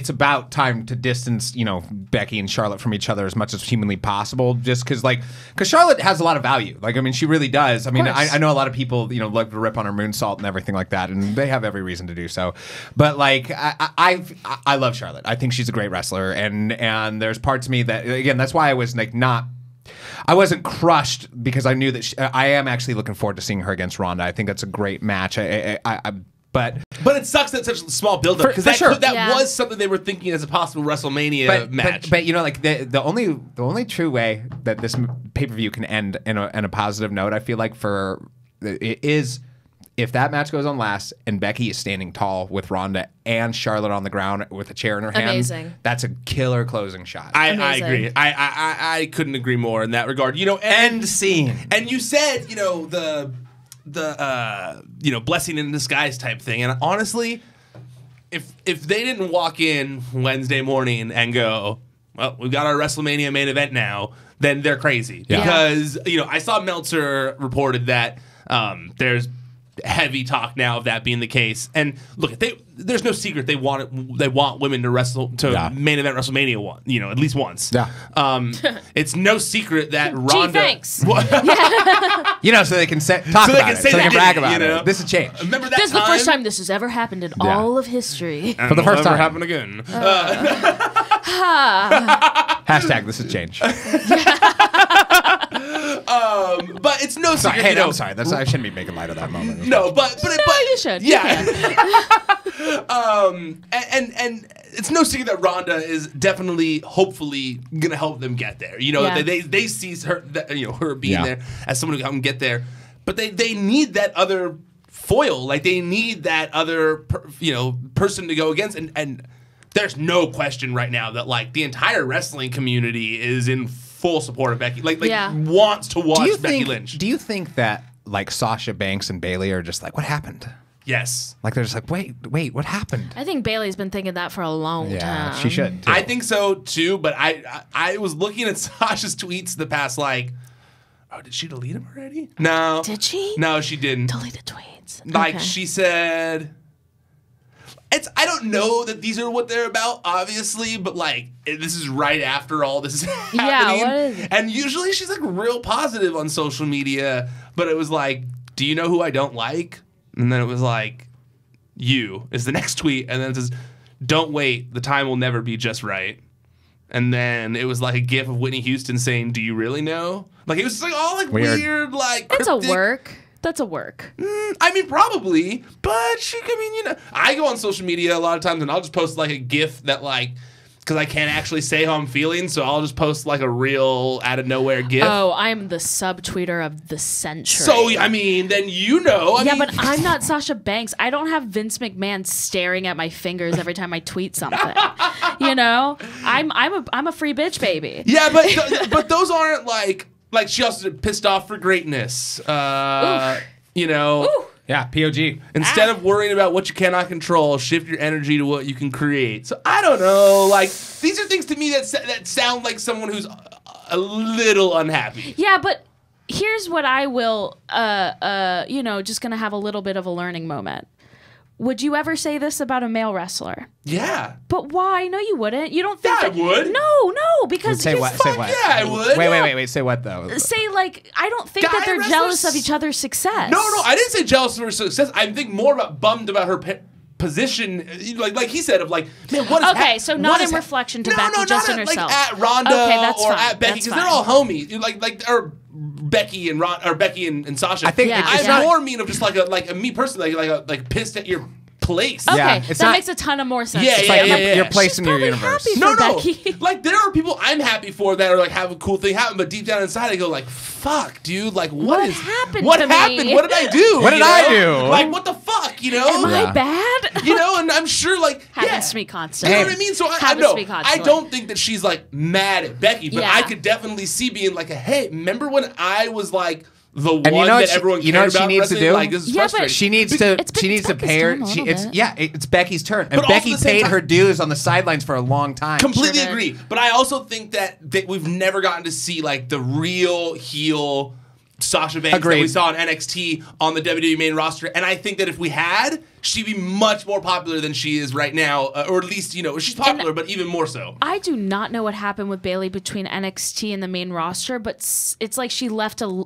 Speaker 2: about time to distance, Becky and Charlotte from each other as much as humanly possible. Just because Charlotte has a lot of value. Like, I mean, she really does. I mean, I know a lot of people, love to rip on her moonsault and everything like that, and they have every reason to do so. But like, I love Charlotte. I think she's a great wrestler, and there's parts of me that, again, that's why I was like I wasn't crushed, because I knew that I am actually looking forward to seeing her against Ronda. I think that's a great match. But
Speaker 1: it sucks that such a small build-up, because that was something they were thinking as a possible WrestleMania match.
Speaker 2: But like the only true way that this pay-per-view can end in a positive note, I feel like, is if that match goes on last and Becky is standing tall with Ronda and Charlotte on the ground with a chair in her hand.
Speaker 3: Amazing.
Speaker 2: That's a killer closing shot.
Speaker 1: I agree. I couldn't agree more in that regard.
Speaker 2: End scene.
Speaker 1: And you said, the blessing in disguise type thing. And honestly, if they didn't walk in Wednesday morning and go, well, we've got our WrestleMania main event now, then they're crazy.
Speaker 2: Yeah.
Speaker 1: Because, I saw Meltzer reported that there's heavy talk now of that being the case. And look, there's no secret they want women to wrestle main event WrestleMania at least once.
Speaker 2: Yeah.
Speaker 1: It's no secret that Ronda.
Speaker 3: Gee, thanks.
Speaker 2: So they can talk about it. So they can brag about it. This has changed.
Speaker 1: Remember that
Speaker 3: This is the first time this has ever happened in all of history.
Speaker 2: For the first time.
Speaker 1: Happen again.
Speaker 2: Hashtag this has changed.
Speaker 1: But it's no secret.
Speaker 2: Hey, I'm sorry. I shouldn't be making light of that moment.
Speaker 1: No, but
Speaker 3: you should.
Speaker 1: Yeah. And it's no secret that Ronda is definitely, hopefully, gonna help them get there. They see her, her being there as someone who can help them get there. But they need that other foil. Like, they need that other person to go against. And there's no question right now that like the entire wrestling community is in full support of Becky. Wants to watch Becky Lynch.
Speaker 2: Do you think that like Sasha Banks and Bayley are just like, what happened?
Speaker 1: Yes.
Speaker 2: Like, they're just like, wait, what happened?
Speaker 3: I think Bayley's been thinking that for a long time.
Speaker 2: She should, too.
Speaker 1: I think so, too, but I was looking at Sasha's tweets the past, did she delete them already? No.
Speaker 3: Did she?
Speaker 1: No, she didn't.
Speaker 3: Deleted tweets.
Speaker 1: She said... I don't know that these are what they're about, obviously, but this is right after all this is happening.
Speaker 3: Yeah, what is it?
Speaker 1: And usually she's real positive on social media, but it was do you know who I don't like? And then it was you is the next tweet, and then it says, don't wait, the time will never be just right. And then it was like a gif of Whitney Houston saying, do you really know? Like, it was just like all like weird like
Speaker 3: That's
Speaker 1: cryptic.
Speaker 3: a work. That's a work.
Speaker 1: I mean, probably, but I mean, you know, I go on social media a lot of times and I'll just post like a gif that like, because I can't actually say how I'm feeling, so I'll just post like a real out of nowhere gif.
Speaker 3: Oh, I'm the subtweeter of the century.
Speaker 1: So, I mean, then you know. I mean,
Speaker 3: but I'm not Sasha Banks. I don't have Vince McMahon staring at my fingers every time I tweet something. You know, I'm a free bitch, baby.
Speaker 1: Yeah, but those aren't like she also pissed off for greatness. You know.
Speaker 3: Ooh.
Speaker 2: Yeah, POG.
Speaker 1: Instead of worrying about what you cannot control, shift your energy to what you can create. So I don't know. Like, these are things to me that sound like someone who's a little unhappy.
Speaker 3: Yeah, but here's what I will, you know, just gonna have a little bit of a learning moment. Would you ever say this about a male wrestler?
Speaker 1: Yeah.
Speaker 3: But why? No, you wouldn't. You don't think
Speaker 1: Yeah,
Speaker 3: that
Speaker 1: I would.
Speaker 3: No, because
Speaker 2: Say what? Say what?
Speaker 1: Yeah, I would.
Speaker 2: Wait. Say what though?
Speaker 3: Say like I don't think that they're
Speaker 1: wrestlers?
Speaker 3: jealous of each other's success.
Speaker 1: No, I didn't say jealous of her success. I think more about bummed about her position, like he said, of like, man, what is
Speaker 3: okay, so not in reflection to Becky, just in herself.
Speaker 1: Like at Ronda or
Speaker 3: fine.
Speaker 1: at Becky, because they're all homies. Like or Becky and Becky and Sasha.
Speaker 2: I think
Speaker 1: I'm more mean of just like a me personally, like pissed at your place.
Speaker 3: Okay,
Speaker 2: Yeah,
Speaker 3: that makes a ton of more sense.
Speaker 1: Yeah.
Speaker 2: Your place in your
Speaker 3: probably
Speaker 2: universe.
Speaker 3: happy
Speaker 1: No,
Speaker 3: for Becky.
Speaker 1: like there are people I'm happy for that are like have a cool thing happen, but deep down inside I go like, fuck, dude, like
Speaker 3: What
Speaker 1: is
Speaker 3: happened
Speaker 1: What
Speaker 3: to
Speaker 1: happened?
Speaker 3: me?
Speaker 1: What did I do?
Speaker 2: What did
Speaker 1: You
Speaker 2: I
Speaker 1: know?
Speaker 2: do?
Speaker 1: Like what the fuck, you know?
Speaker 3: Am I bad?
Speaker 1: You know, and I'm sure like
Speaker 3: Happens to me constantly.
Speaker 1: You know what I mean? So I
Speaker 3: Happens to me constantly.
Speaker 1: don't think that she's like mad at Becky, but
Speaker 3: Yeah.
Speaker 1: I could definitely see being like, hey, remember when I was like the one
Speaker 2: And you know
Speaker 1: that
Speaker 2: what
Speaker 1: everyone
Speaker 2: you know
Speaker 1: cared
Speaker 2: what she
Speaker 1: about
Speaker 2: needs to
Speaker 1: wrestling?
Speaker 2: do?
Speaker 1: Like, this is
Speaker 3: Yeah, but
Speaker 1: frustrating.
Speaker 2: She needs to.
Speaker 3: It's been
Speaker 2: She needs to
Speaker 3: Becky's
Speaker 2: pay her.
Speaker 3: turn a little bit.
Speaker 2: It's Becky's turn, and
Speaker 1: But also
Speaker 2: Becky
Speaker 1: at the same
Speaker 2: paid
Speaker 1: time-
Speaker 2: her dues on the sidelines for a long time.
Speaker 1: Completely
Speaker 3: Sure did.
Speaker 1: agree. But I also think that we've never gotten to see like the real heel Sasha Banks that we
Speaker 2: Agreed.
Speaker 1: saw on NXT on the WWE main roster. And I think that if we had, she'd be much more popular than she is right now. Or at least, you know, she's popular, but even more so.
Speaker 3: I do not know what happened with Bayley between NXT and the main roster, but it's like she left a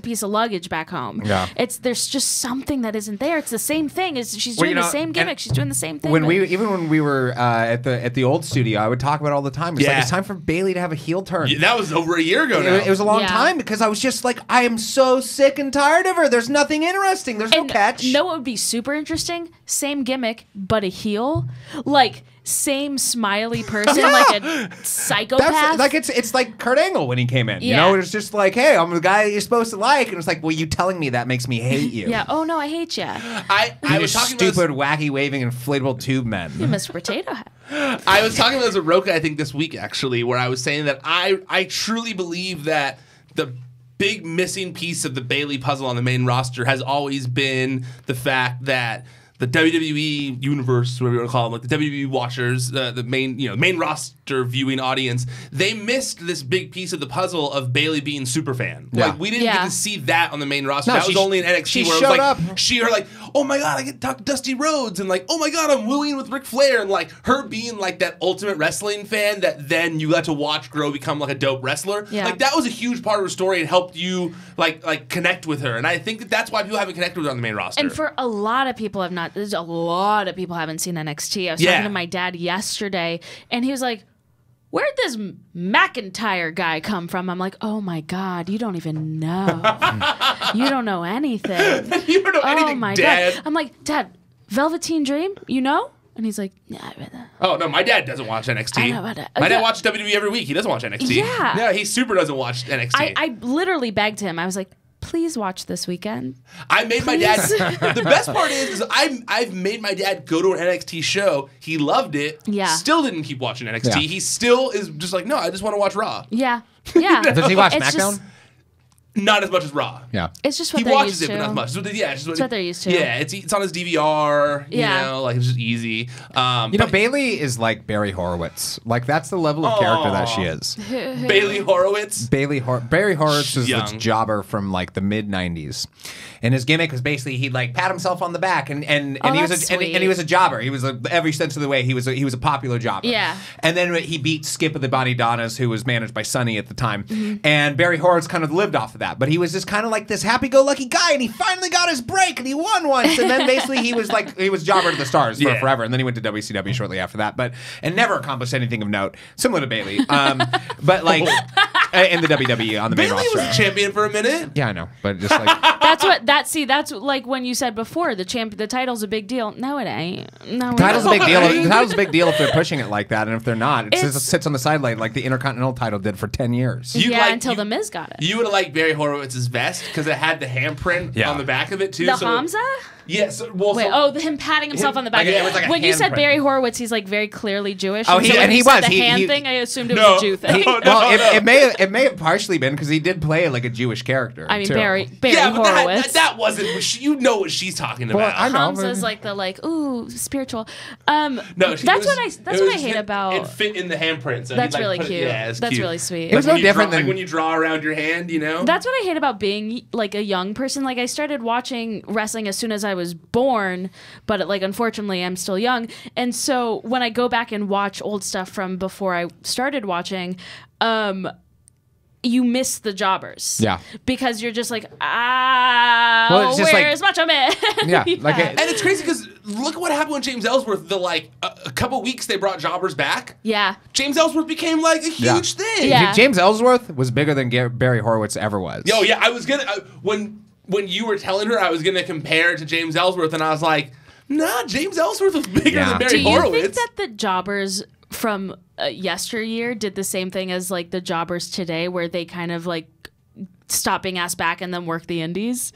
Speaker 3: piece of luggage back home.
Speaker 2: Yeah.
Speaker 3: There's just something that isn't there. It's the same thing. She's
Speaker 2: Well,
Speaker 3: doing
Speaker 2: you
Speaker 3: the
Speaker 2: know,
Speaker 3: same gimmick.
Speaker 2: and
Speaker 3: She's doing the same thing.
Speaker 2: When
Speaker 3: but-
Speaker 2: when we were at the old studio, I would talk about it all the time. It's like
Speaker 1: Yeah.
Speaker 2: it's time for Bayley to have a heel turn.
Speaker 1: Yeah, that was over a year ago now.
Speaker 2: It was a long
Speaker 3: Yeah.
Speaker 2: time because I was just like, I am so sick and tired of her. There's nothing interesting. There's no
Speaker 3: And
Speaker 2: catch.
Speaker 3: know what would be super interesting? Same gimmick, but a heel. Like, same smiley person, like a psychopath.
Speaker 2: That's like it's like Kurt Angle when he came in. You
Speaker 3: Yeah.
Speaker 2: know, it's just like, hey, I'm the guy you're supposed to like, and it's like, well, you telling me that makes me hate you.
Speaker 3: Yeah. Oh, no, I hate you.
Speaker 1: I
Speaker 2: You
Speaker 1: was talking about
Speaker 2: stupid, wacky, waving, inflatable tube men.
Speaker 3: You Mr. Potato Head.
Speaker 1: I was talking about Zaroka, I think, this week, actually, where I was saying that I truly believe that the big missing piece of the Bayley puzzle on the main roster has always been the fact that the WWE universe, whatever you want to call them, like the WWE watchers, the main roster viewing audience, they missed this big piece of the puzzle of Bayley being super fan.
Speaker 2: Yeah.
Speaker 1: Like we didn't get to see that on the main roster.
Speaker 2: No,
Speaker 1: that was only in NXT
Speaker 2: she
Speaker 1: where it was
Speaker 2: showed
Speaker 1: like
Speaker 2: up.
Speaker 1: her like, oh my god, I get to talk to Dusty Rhodes, and like, oh my god, I'm wooing with Ric Flair, and like her being like that ultimate wrestling fan that then you got to watch grow become like a dope wrestler.
Speaker 3: Yeah.
Speaker 1: Like that was a huge part of her story and helped you like connect with her. And I think that that's why people haven't connected with her on the main roster.
Speaker 3: And for a lot of people there's a lot of people haven't seen NXT. I was talking to my dad yesterday, and he was like, where'd this McIntyre guy come from? I'm like, oh my God, you don't even know. You don't know anything.
Speaker 1: You don't know anything,
Speaker 3: Oh my
Speaker 1: Dad.
Speaker 3: God. I'm like, Dad, Velveteen Dream, you know? And he's like, nah,
Speaker 1: Oh no, my dad doesn't watch NXT.
Speaker 3: I know about it.
Speaker 1: My dad
Speaker 3: Yeah.
Speaker 1: watches WWE every week. He doesn't watch NXT.
Speaker 3: Yeah.
Speaker 1: Yeah, he super doesn't watch NXT.
Speaker 3: I literally begged him. I was like, please watch this weekend.
Speaker 1: I made my dad. The best part is I've made my dad go to an NXT show. He loved it.
Speaker 3: Yeah.
Speaker 1: Still didn't keep watching NXT.
Speaker 2: Yeah.
Speaker 1: He still is just like, no, I just want to watch Raw.
Speaker 3: Yeah. Yeah.
Speaker 2: Does he watch
Speaker 3: It's
Speaker 2: SmackDown?
Speaker 3: just-
Speaker 1: Not as much as Raw.
Speaker 2: Yeah.
Speaker 3: It's just what
Speaker 1: He
Speaker 3: they're
Speaker 1: watches
Speaker 3: used
Speaker 1: it,
Speaker 3: to.
Speaker 1: but not much. So, yeah, it's just
Speaker 3: what they're used to.
Speaker 1: Yeah, it's on his DVR.
Speaker 3: Yeah.
Speaker 1: You know, like it's just easy.
Speaker 2: You know, Bayley is like Barry Horowitz. Like that's the level of character that she is.
Speaker 1: Bailey Horowitz.
Speaker 2: Barry Horowitz was
Speaker 1: Young.
Speaker 2: this jobber from like the mid '90s, and his gimmick was basically he'd like pat himself on the back, and he was
Speaker 3: that's
Speaker 2: and he was a jobber. He was every sense of the way he was a popular jobber.
Speaker 3: Yeah.
Speaker 2: And then he beat Skip of the Bonnie Donnas, who was managed by Sonny at the time, and Barry Horowitz kind of lived off of that. that, but he was just kind of like this happy-go-lucky guy, and he finally got his break, and he won once, and then basically he was jobber to the stars for forever, and then he went to WCW shortly after that, and never accomplished anything of note, similar to Bayley, but like in the WWE on the main
Speaker 1: Bayley
Speaker 2: roster.
Speaker 1: was a champion for a minute.
Speaker 2: Yeah, I know, but just like
Speaker 3: that's like when you said before the title's a big deal. No, it ain't. No,
Speaker 2: title's a big deal. The title's a big deal if they're pushing it like that, and if they're not, it just sits on the sideline like the Intercontinental title did for 10 years.
Speaker 3: Until the Miz got it.
Speaker 1: You would have liked Barry Horowitz's vest because it had the handprint on the back of it too.
Speaker 3: The Hamza?
Speaker 1: Yes.
Speaker 3: Him patting himself on the back.
Speaker 1: it was like a
Speaker 3: when you said
Speaker 2: handprint.
Speaker 3: Barry Horowitz, he's like very clearly Jewish.
Speaker 2: Oh,
Speaker 3: so
Speaker 2: he
Speaker 3: when you
Speaker 2: was.
Speaker 3: said the hand thing, I assumed it was a Jew thing.
Speaker 2: It may have partially been because he did play like a Jewish character.
Speaker 3: I mean,
Speaker 2: too.
Speaker 3: Barry
Speaker 1: Yeah, but
Speaker 3: Horowitz.
Speaker 1: that wasn't. You know what she's talking about.
Speaker 2: I know.
Speaker 3: Hamza's like the ooh spiritual.
Speaker 1: No,
Speaker 3: that's what I hate about.
Speaker 1: It fit in the handprint. So
Speaker 3: That's
Speaker 1: he'd,
Speaker 3: really
Speaker 1: put
Speaker 3: cute.
Speaker 1: It, yeah, it's
Speaker 3: that's
Speaker 1: cute.
Speaker 3: really sweet.
Speaker 2: It was no different than
Speaker 1: when you draw around your hand. You know.
Speaker 3: That's what I hate about being like a young person. Like I started watching wrestling as soon as I was born, but unfortunately I'm still young. And so when I go back and watch old stuff from before I started watching, you miss the jobbers.
Speaker 2: Yeah.
Speaker 3: Because you're just like,
Speaker 2: it's just
Speaker 3: where's Macho Man?
Speaker 2: Yeah.
Speaker 1: And it's crazy because look at what happened with James Ellsworth. A couple weeks they brought jobbers back.
Speaker 3: Yeah.
Speaker 1: James Ellsworth became like a huge thing.
Speaker 3: Yeah.
Speaker 2: James Ellsworth was bigger than Barry Horowitz ever was.
Speaker 1: Yo, yeah, I was gonna when you were telling her, I was gonna compare it to James Ellsworth, and I was like, nah, James Ellsworth was bigger than Barry Horowitz.
Speaker 3: Do you think that the jobbers from yesteryear did the same thing as the jobbers today, where they kind of stop being asked back and then work the indies?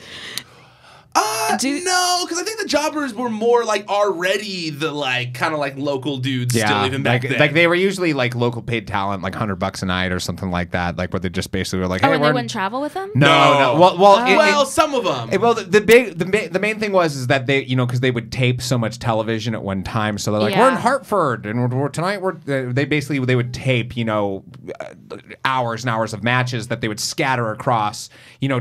Speaker 1: No, because I think the jobbers were more already the kind of local dudes still even back then.
Speaker 2: They were usually local paid talent, $100 a night or something like that. Where they just basically were like, hey,
Speaker 3: and they wouldn't travel with them?
Speaker 2: No.
Speaker 1: Well, some of them.
Speaker 2: The main thing was that they, because they would tape so much television at one time. So they're like, we're in Hartford, and they would tape, hours and hours of matches that they would scatter across,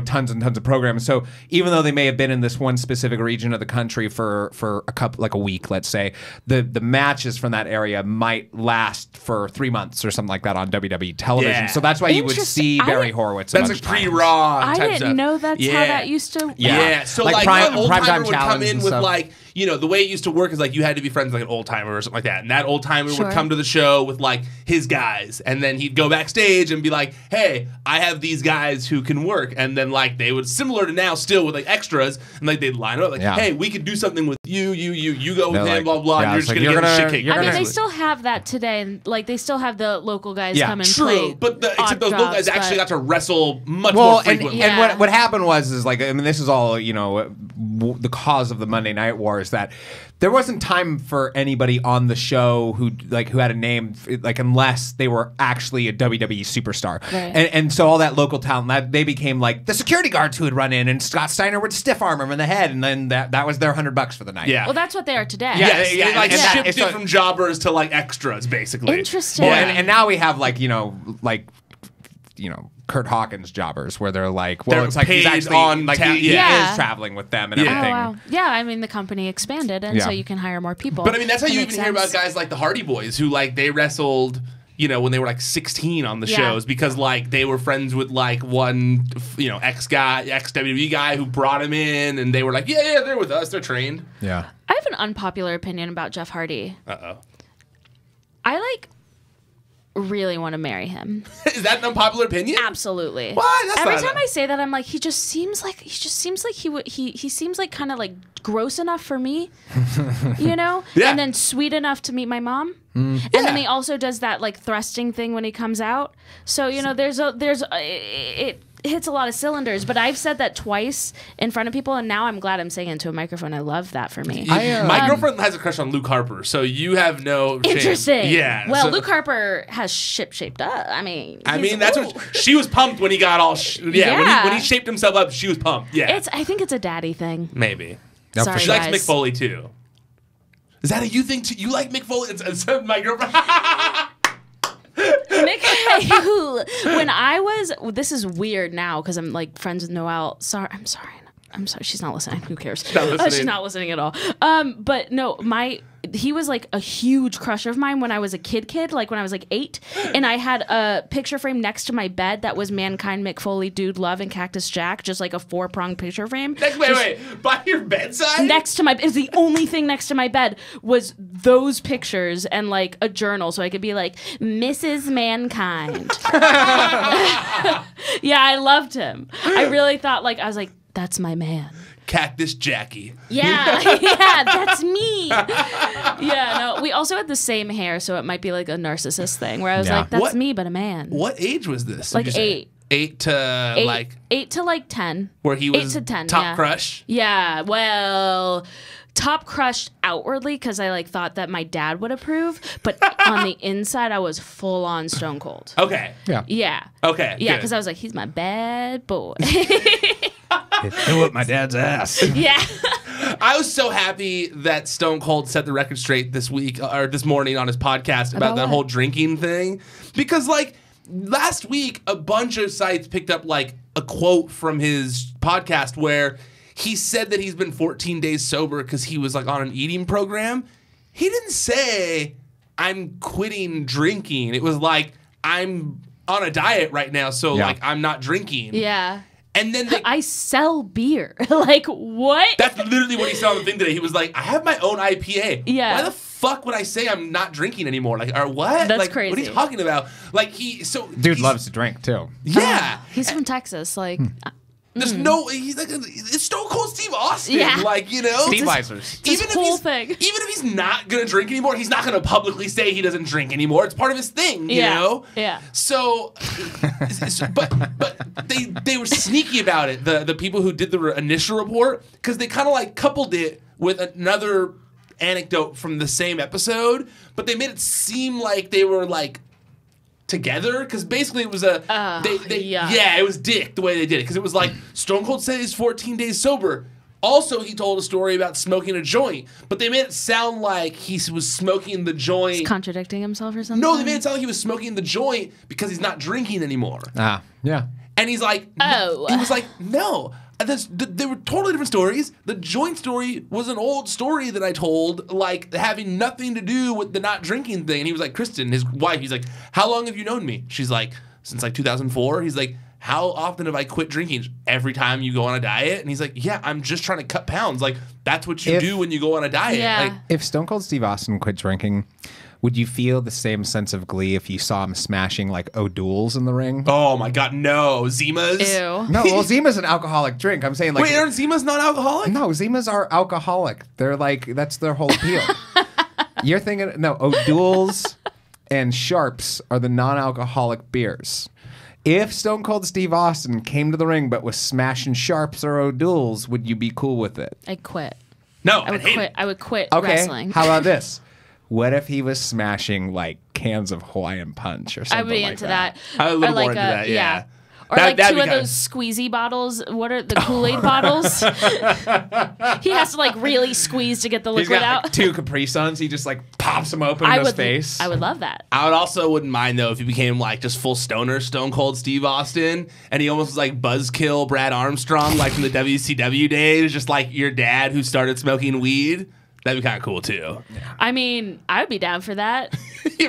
Speaker 2: tons and tons of programs. So even though they may have been in this one specific region of the country for a week, let's say, the matches from that area might last for 3 months or something like that on WWE television.
Speaker 1: Yeah.
Speaker 2: So that's why you would see Barry Horowitz.
Speaker 1: That's pre-Raw.
Speaker 3: I didn't know that's how that used to.
Speaker 1: Yeah. So old
Speaker 2: Prime
Speaker 1: timer would
Speaker 2: Challenge
Speaker 1: come in
Speaker 2: and
Speaker 1: with
Speaker 2: stuff.
Speaker 1: the way it used to work is you had to be friends with an old timer or something like that, and that old timer would come to the show with his guys, and then he'd go backstage and be like, "Hey, I have these guys who can work," and then they would, similar to now, still with extras, and they'd line up "Hey, we could do something with you go with him, blah blah," and you're just gonna get shit kicked.
Speaker 3: I mean, they still have that today, and they still have the local guys come and play.
Speaker 1: True, but except those local guys actually got to wrestle much
Speaker 2: well,
Speaker 1: more frequently.
Speaker 2: And what happened was this is all the cause of the Monday Night War is that there wasn't time for anybody on the show who had a name unless they were actually a WWE superstar.
Speaker 3: Right.
Speaker 2: And so all that local talent, they became the security guards who would run in, and Scott Steiner would stiff arm him in the head, and then that was their $100 for the night.
Speaker 1: Yeah.
Speaker 3: Well, that's what they are today.
Speaker 1: They shifted from jobbers to extras, basically.
Speaker 3: Interesting.
Speaker 2: Well, and now we have Kurt Hawkins jobbers where they're it's
Speaker 1: paid
Speaker 2: he's actually
Speaker 1: on
Speaker 2: he is traveling with them and everything.
Speaker 3: Oh, wow. Yeah, I mean the company expanded, and so you can hire more people.
Speaker 1: But I mean that's how you even hear about guys like the Hardy Boys who they wrestled when they were 16 on the shows because they were friends with one ex WWE guy who brought him in, and they were yeah they're with us, they're trained.
Speaker 2: Yeah.
Speaker 3: I have an unpopular opinion about Jeff Hardy. I really want to marry him.
Speaker 1: Is that an unpopular opinion?
Speaker 3: Absolutely.
Speaker 1: What? That's
Speaker 3: Every
Speaker 1: not
Speaker 3: time I say that, I'm he seems like he seems kind of gross enough for me,
Speaker 1: Yeah.
Speaker 3: and then sweet enough to meet my mom. And then he also does that thrusting thing when he comes out. So it hits a lot of cylinders, but I've said that twice in front of people, and now I'm glad I'm saying it into a microphone. I love that for me.
Speaker 1: My girlfriend has a crush on Luke Harper, so you have no chance.
Speaker 3: Interesting.
Speaker 1: Yeah.
Speaker 3: Well, Luke Harper has shaped up. I mean,
Speaker 1: that's what she was pumped when he got all. When he shaped himself up, she was pumped. Yeah.
Speaker 3: I think it's a daddy thing.
Speaker 1: Maybe.
Speaker 2: No,
Speaker 3: Sorry,
Speaker 1: She
Speaker 3: guys.
Speaker 1: likes Mick Foley too. Is that a you thing too? You like Mick Foley? It's my girlfriend.
Speaker 3: When I was, this is weird now because I'm friends with Noelle. I'm sorry. I'm sorry, she's not listening. Who cares?
Speaker 1: Not listening.
Speaker 3: She's not listening at all. But no, he was like a huge crush of mine when I was a kid, like when I was like 8. And I had a picture frame next to my bed that was Mankind, Mick Foley, Dude Love, and Cactus Jack, just like a 4-pronged picture frame.
Speaker 1: Wait, by your bedside?
Speaker 3: Next to my, it was the only thing next to my bed was those pictures and like a journal, so I could be like Mrs. Mankind. Yeah, I loved him. I really thought, like, I was like, that's my man.
Speaker 1: Cactus Jackie.
Speaker 3: Yeah, yeah, that's me. Yeah, no, we also had the same hair, so it might be like a narcissist thing where I was like, that's me, but a man.
Speaker 1: What age was this?
Speaker 3: Like 8.
Speaker 1: 8 to like
Speaker 3: 8 to like 10.
Speaker 1: Where he was
Speaker 3: 8 to 10,
Speaker 1: top crush?
Speaker 3: Yeah, well, top crushed outwardly because I like thought that my dad would approve, but on the inside I was full on stone cold.
Speaker 1: Okay.
Speaker 2: Yeah.
Speaker 3: Yeah.
Speaker 1: Okay.
Speaker 3: Yeah, because I was like, he's my bad boy.
Speaker 2: Fill up my dad's ass.
Speaker 3: Yeah.
Speaker 1: I was so happy that Stone Cold set the record straight this week or this morning on his podcast about that whole drinking thing. Because like last week, a bunch of sites picked up like a quote from his podcast where he said that he's been 14 days sober because he was like on an eating program. He didn't say, I'm quitting drinking. It was like, I'm on a diet right now, so like I'm not drinking.
Speaker 3: Yeah.
Speaker 1: And then
Speaker 3: I sell beer. Like, what?
Speaker 1: That's literally what he said on the thing today. He was like, I have my own IPA.
Speaker 3: Yeah.
Speaker 1: Why the fuck would I say I'm not drinking anymore? Like, or what?
Speaker 3: That's
Speaker 1: like,
Speaker 3: crazy.
Speaker 1: What are you talking about? Like,
Speaker 2: Dude loves to drink, too.
Speaker 1: Yeah.
Speaker 3: He's from Texas. Like,
Speaker 1: There's no, he's like, it's Stone Cold Steve Austin.
Speaker 3: Yeah.
Speaker 1: Like, you know?
Speaker 2: Steve Weisers.
Speaker 3: Even if
Speaker 1: he's not going to drink anymore, he's not going to publicly say he doesn't drink anymore. It's part of his thing, you know?
Speaker 3: Yeah.
Speaker 1: So, but they were sneaky about it, the people who did the initial report, because they kind of like coupled it with another anecdote from the same episode, but they made it seem like they were like together, because basically it was it was dick the way they did it, because it was like Stone Cold said he's 14 days sober. Also, he told a story about smoking a joint, but they made it sound like he was smoking the joint.
Speaker 3: He's contradicting himself or something?
Speaker 1: No, they made it sound like he was smoking the joint because he's not drinking anymore.
Speaker 2: Yeah.
Speaker 1: And he's like, he was like, no. They were totally different stories. The joint story was an old story that I told, like having nothing to do with the not drinking thing. And he was like, Kristen, his wife, he's like, how long have you known me? She's like, since like 2004. He's like, how often have I quit drinking? Every time you go on a diet? And he's like, yeah, I'm just trying to cut pounds. Like, that's what you do when you go on a diet.
Speaker 3: Yeah.
Speaker 1: Like,
Speaker 2: if Stone Cold Steve Austin quit drinking, would you feel the same sense of glee if you saw him smashing like O'Doul's in the ring?
Speaker 1: oh my God, no. Zimas?
Speaker 3: Ew.
Speaker 2: No, well, Zima's an alcoholic drink. I'm saying like...
Speaker 1: Wait, aren't Zimas not alcoholic?
Speaker 2: No, Zimas are alcoholic. They're like, that's their whole appeal. You're thinking, no, O'Doul's and Sharps are the non-alcoholic beers. If Stone Cold Steve Austin came to the ring but was smashing Sharps or O'Doul's, would you be cool with it?
Speaker 3: I'd quit.
Speaker 1: No,
Speaker 3: I would quit. I would quit
Speaker 2: Okay,
Speaker 3: wrestling.
Speaker 2: how about this? What if he was smashing like cans of Hawaiian Punch or something?
Speaker 3: I would be
Speaker 2: like
Speaker 3: into that.
Speaker 1: I'm a little
Speaker 3: Or like
Speaker 1: more into that, yeah.
Speaker 3: Or
Speaker 1: That-
Speaker 3: like
Speaker 1: that'd
Speaker 3: two
Speaker 1: be
Speaker 3: of those squeezy bottles. What are the Kool-Aid bottles? He has to like really squeeze to get the
Speaker 2: He's
Speaker 3: liquid
Speaker 2: got
Speaker 3: out.
Speaker 2: like 2 Capri Suns. He just like pops them open in his face.
Speaker 3: I would love that.
Speaker 1: I would also wouldn't mind though if he became like just full stoner Stone Cold Steve Austin, and he almost was like Buzzkill Brad Armstrong, like from the WCW days, just like your dad who started smoking weed. That'd be kind of cool too.
Speaker 3: I mean, I would be down for that.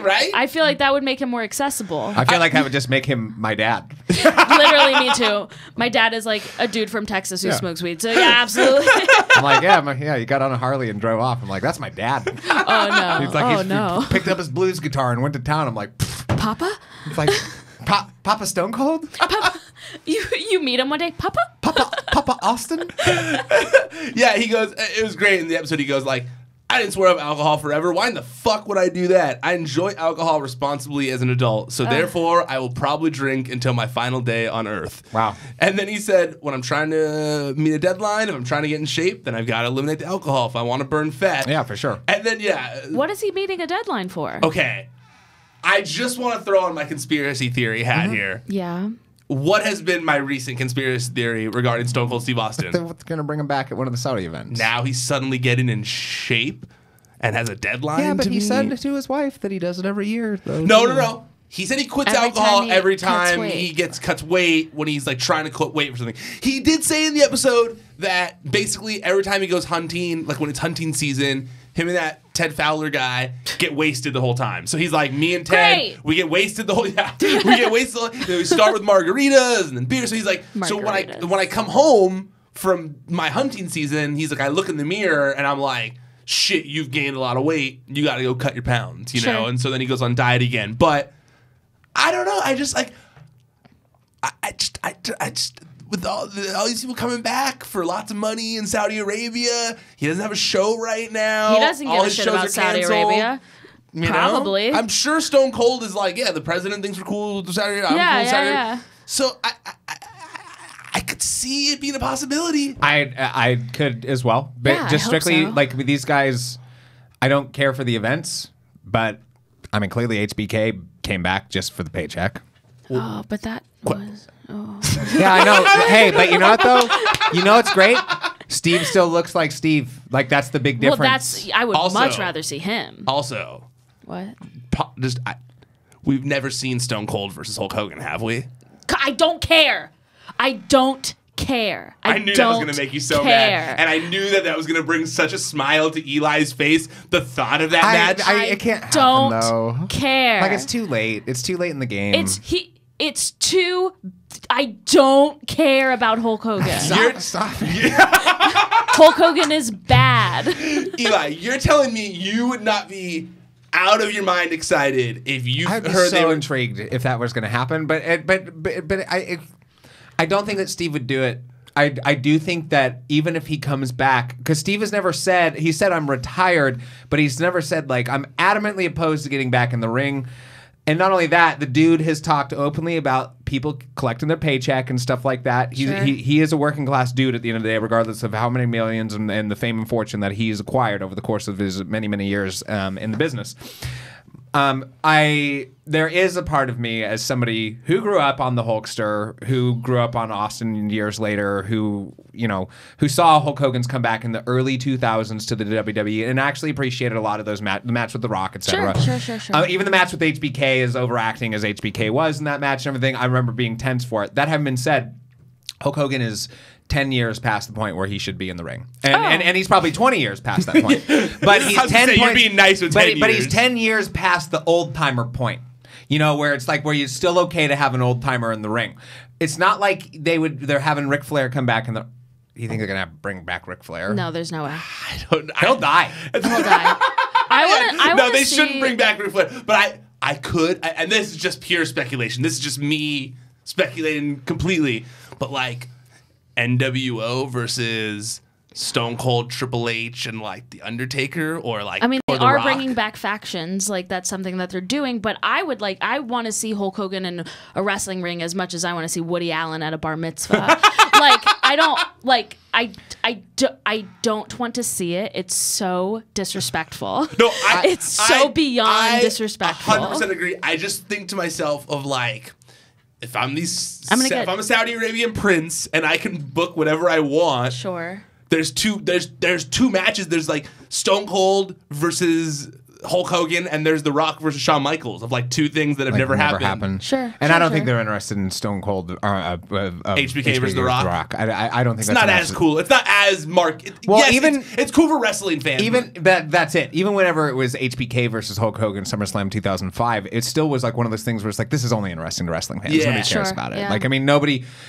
Speaker 1: Right?
Speaker 3: I feel like that would make him more accessible.
Speaker 2: I feel like that would just make him my dad.
Speaker 3: Literally, me too. My dad is like a dude from Texas who smokes weed. So yeah, absolutely.
Speaker 2: I'm like, yeah, you got on a Harley and drove off. I'm like, that's my dad.
Speaker 3: Oh no.
Speaker 2: He's like,
Speaker 3: oh no.
Speaker 2: he picked up his blues guitar and went to town. I'm like, pfft.
Speaker 3: Papa?
Speaker 2: It's like, Papa Stone Cold?
Speaker 3: Papa? You meet him one day, Papa?
Speaker 2: Papa Austin?
Speaker 1: Yeah, he goes, it was great in the episode. He goes like, I didn't swear off alcohol forever. Why in the fuck would I do that? I enjoy alcohol responsibly as an adult, so therefore I will probably drink until my final day on Earth.
Speaker 2: Wow.
Speaker 1: And then he said, when I'm trying to meet a deadline, if I'm trying to get in shape, then I've got to eliminate the alcohol if I want to burn fat.
Speaker 2: Yeah, for sure.
Speaker 1: And then,
Speaker 3: What is he meeting a deadline for?
Speaker 1: okay. I just want to throw on my conspiracy theory hat here.
Speaker 3: Yeah.
Speaker 1: What has been my recent conspiracy theory regarding Stone Cold Steve Austin?
Speaker 2: They're going to bring him back at one of the Saudi events.
Speaker 1: Now he's suddenly getting in shape and has a deadline.
Speaker 2: Yeah, but
Speaker 1: to
Speaker 2: he
Speaker 1: meet.
Speaker 2: said to his wife that he does it every year. Though,
Speaker 1: No. He said he quits
Speaker 3: Every
Speaker 1: alcohol
Speaker 3: time he
Speaker 1: every
Speaker 3: cuts
Speaker 1: time
Speaker 3: weight.
Speaker 1: he cuts weight when he's like trying to cut weight for something. He did say in the episode that basically every time he goes hunting, like when it's hunting season, him and that Ted Fowler guy get wasted the whole time. So he's like, me and Ted,
Speaker 3: Great.
Speaker 1: we get wasted the whole we get wasted. We start with margaritas and then beer. So he's like, so when I come home from my hunting season, he's like, I look in the mirror and I'm like, shit, you've gained a lot of weight. You got to go cut your pounds, you know? And so then he goes on diet again. But I don't know. I just like, I just with all these people coming back for lots of money in Saudi Arabia, he doesn't have a show right now.
Speaker 3: He doesn't
Speaker 1: all
Speaker 3: give a
Speaker 1: his
Speaker 3: shit
Speaker 1: shows
Speaker 3: about
Speaker 1: are
Speaker 3: Saudi
Speaker 1: canceled.
Speaker 3: Arabia.
Speaker 1: You
Speaker 3: Probably.
Speaker 1: know? I'm sure Stone Cold is like, yeah, the president thinks we're cool with Saudi Arabia. I'm cool with Saudi Arabia. So I could see it being a possibility.
Speaker 2: I could as well, but
Speaker 3: Yeah,
Speaker 2: just
Speaker 3: I hope
Speaker 2: strictly
Speaker 3: so.
Speaker 2: like with these guys, I don't care for the events, but I mean clearly HBK came back just for the paycheck.
Speaker 3: Oh, but that was. Oh.
Speaker 2: Yeah, I know. Hey, but you know what though? You know what's great? Steve still looks like Steve. Like that's the big
Speaker 3: Well,
Speaker 2: difference.
Speaker 3: I would
Speaker 1: Also-
Speaker 3: much rather see him.
Speaker 1: Also,
Speaker 3: What?
Speaker 1: we've never seen Stone Cold versus Hulk Hogan, have we?
Speaker 3: I don't care. I don't care.
Speaker 1: I knew that was going to make you so mad. And I knew that was going to bring such a smile to Eli's face. The thought of that match.
Speaker 2: It can't
Speaker 3: don't
Speaker 2: happen though.
Speaker 3: care.
Speaker 2: Like it's too late. It's too late in the game.
Speaker 3: It's too. I don't care about Hulk Hogan.
Speaker 2: Stop.
Speaker 3: Hulk Hogan is bad.
Speaker 1: Eli, you're telling me you would not be out of your mind excited if you
Speaker 2: I'd be
Speaker 1: heard they
Speaker 2: so
Speaker 1: were
Speaker 2: intrigued if that was going to happen, but I don't think that Steve would do it. I do think that even if he comes back, because Steve has never said, he said I'm retired, but he's never said like I'm adamantly opposed to getting back in the ring. And not only that, the dude has talked openly about people collecting their paycheck and stuff like that.
Speaker 3: Sure.
Speaker 2: He is a working class dude at the end of the day, regardless of how many millions and the fame and fortune that he's acquired over the course of his many years in the business. There is a part of me as somebody who grew up on the Hulkster, who grew up on Austin years later, who saw Hulk Hogan's come back in the early 2000s to the WWE and actually appreciated a lot of those the match with The Rock, etc.
Speaker 3: Sure.
Speaker 2: Even the match with HBK, as overacting as HBK was in that match and everything, I remember being tense for it. That having been said, Hulk Hogan is 10 years past the point where he should be in the ring. And he's probably 20 years past that point. But he's 10 points.
Speaker 1: You're being nice with 10 years.
Speaker 2: But he's 10 years past the old-timer point. You know, where it's like where it's still okay to have an old-timer in the ring. It's not like they're having Ric Flair come back in the... You think they're going to bring back Ric Flair?
Speaker 3: No, there's no way.
Speaker 2: He'll die.
Speaker 3: He'll die. I want
Speaker 1: they shouldn't bring back Ric Flair. But I could, and this is just pure speculation. This is just me speculating completely. But like NWO versus Stone Cold, Triple H, and like The Undertaker, or like
Speaker 3: I mean,
Speaker 1: or
Speaker 3: they
Speaker 1: The
Speaker 3: are
Speaker 1: Rock.
Speaker 3: bringing back factions. Like that's something that they're doing. But I want to see Hulk Hogan in a wrestling ring as much as I want to see Woody Allen at a bar mitzvah. I don't want to see it. It's so disrespectful.
Speaker 1: No,
Speaker 3: it's so beyond disrespectful.
Speaker 1: 100% agree. I just think to myself of like, if I'm if I'm a Saudi Arabian prince and I can book whatever I want.
Speaker 3: Sure.
Speaker 1: There's two matches. There's like Stone Cold versus Hulk Hogan, and there's The Rock versus Shawn Michaels, of like two things that have never happened.
Speaker 3: Sure.
Speaker 2: And I don't think they're interested in Stone Cold
Speaker 1: HBK versus The Rock.
Speaker 2: I don't think
Speaker 1: It's
Speaker 2: that's
Speaker 1: not as cool. It's not as it's cool for wrestling fans.
Speaker 2: That's it. Even whenever it was HBK versus Hulk Hogan SummerSlam 2005, it still was like one of those things where it's like, this is only interesting to wrestling fans.
Speaker 1: Yeah.
Speaker 2: Nobody cares about it.
Speaker 3: Yeah.
Speaker 2: Like, I mean,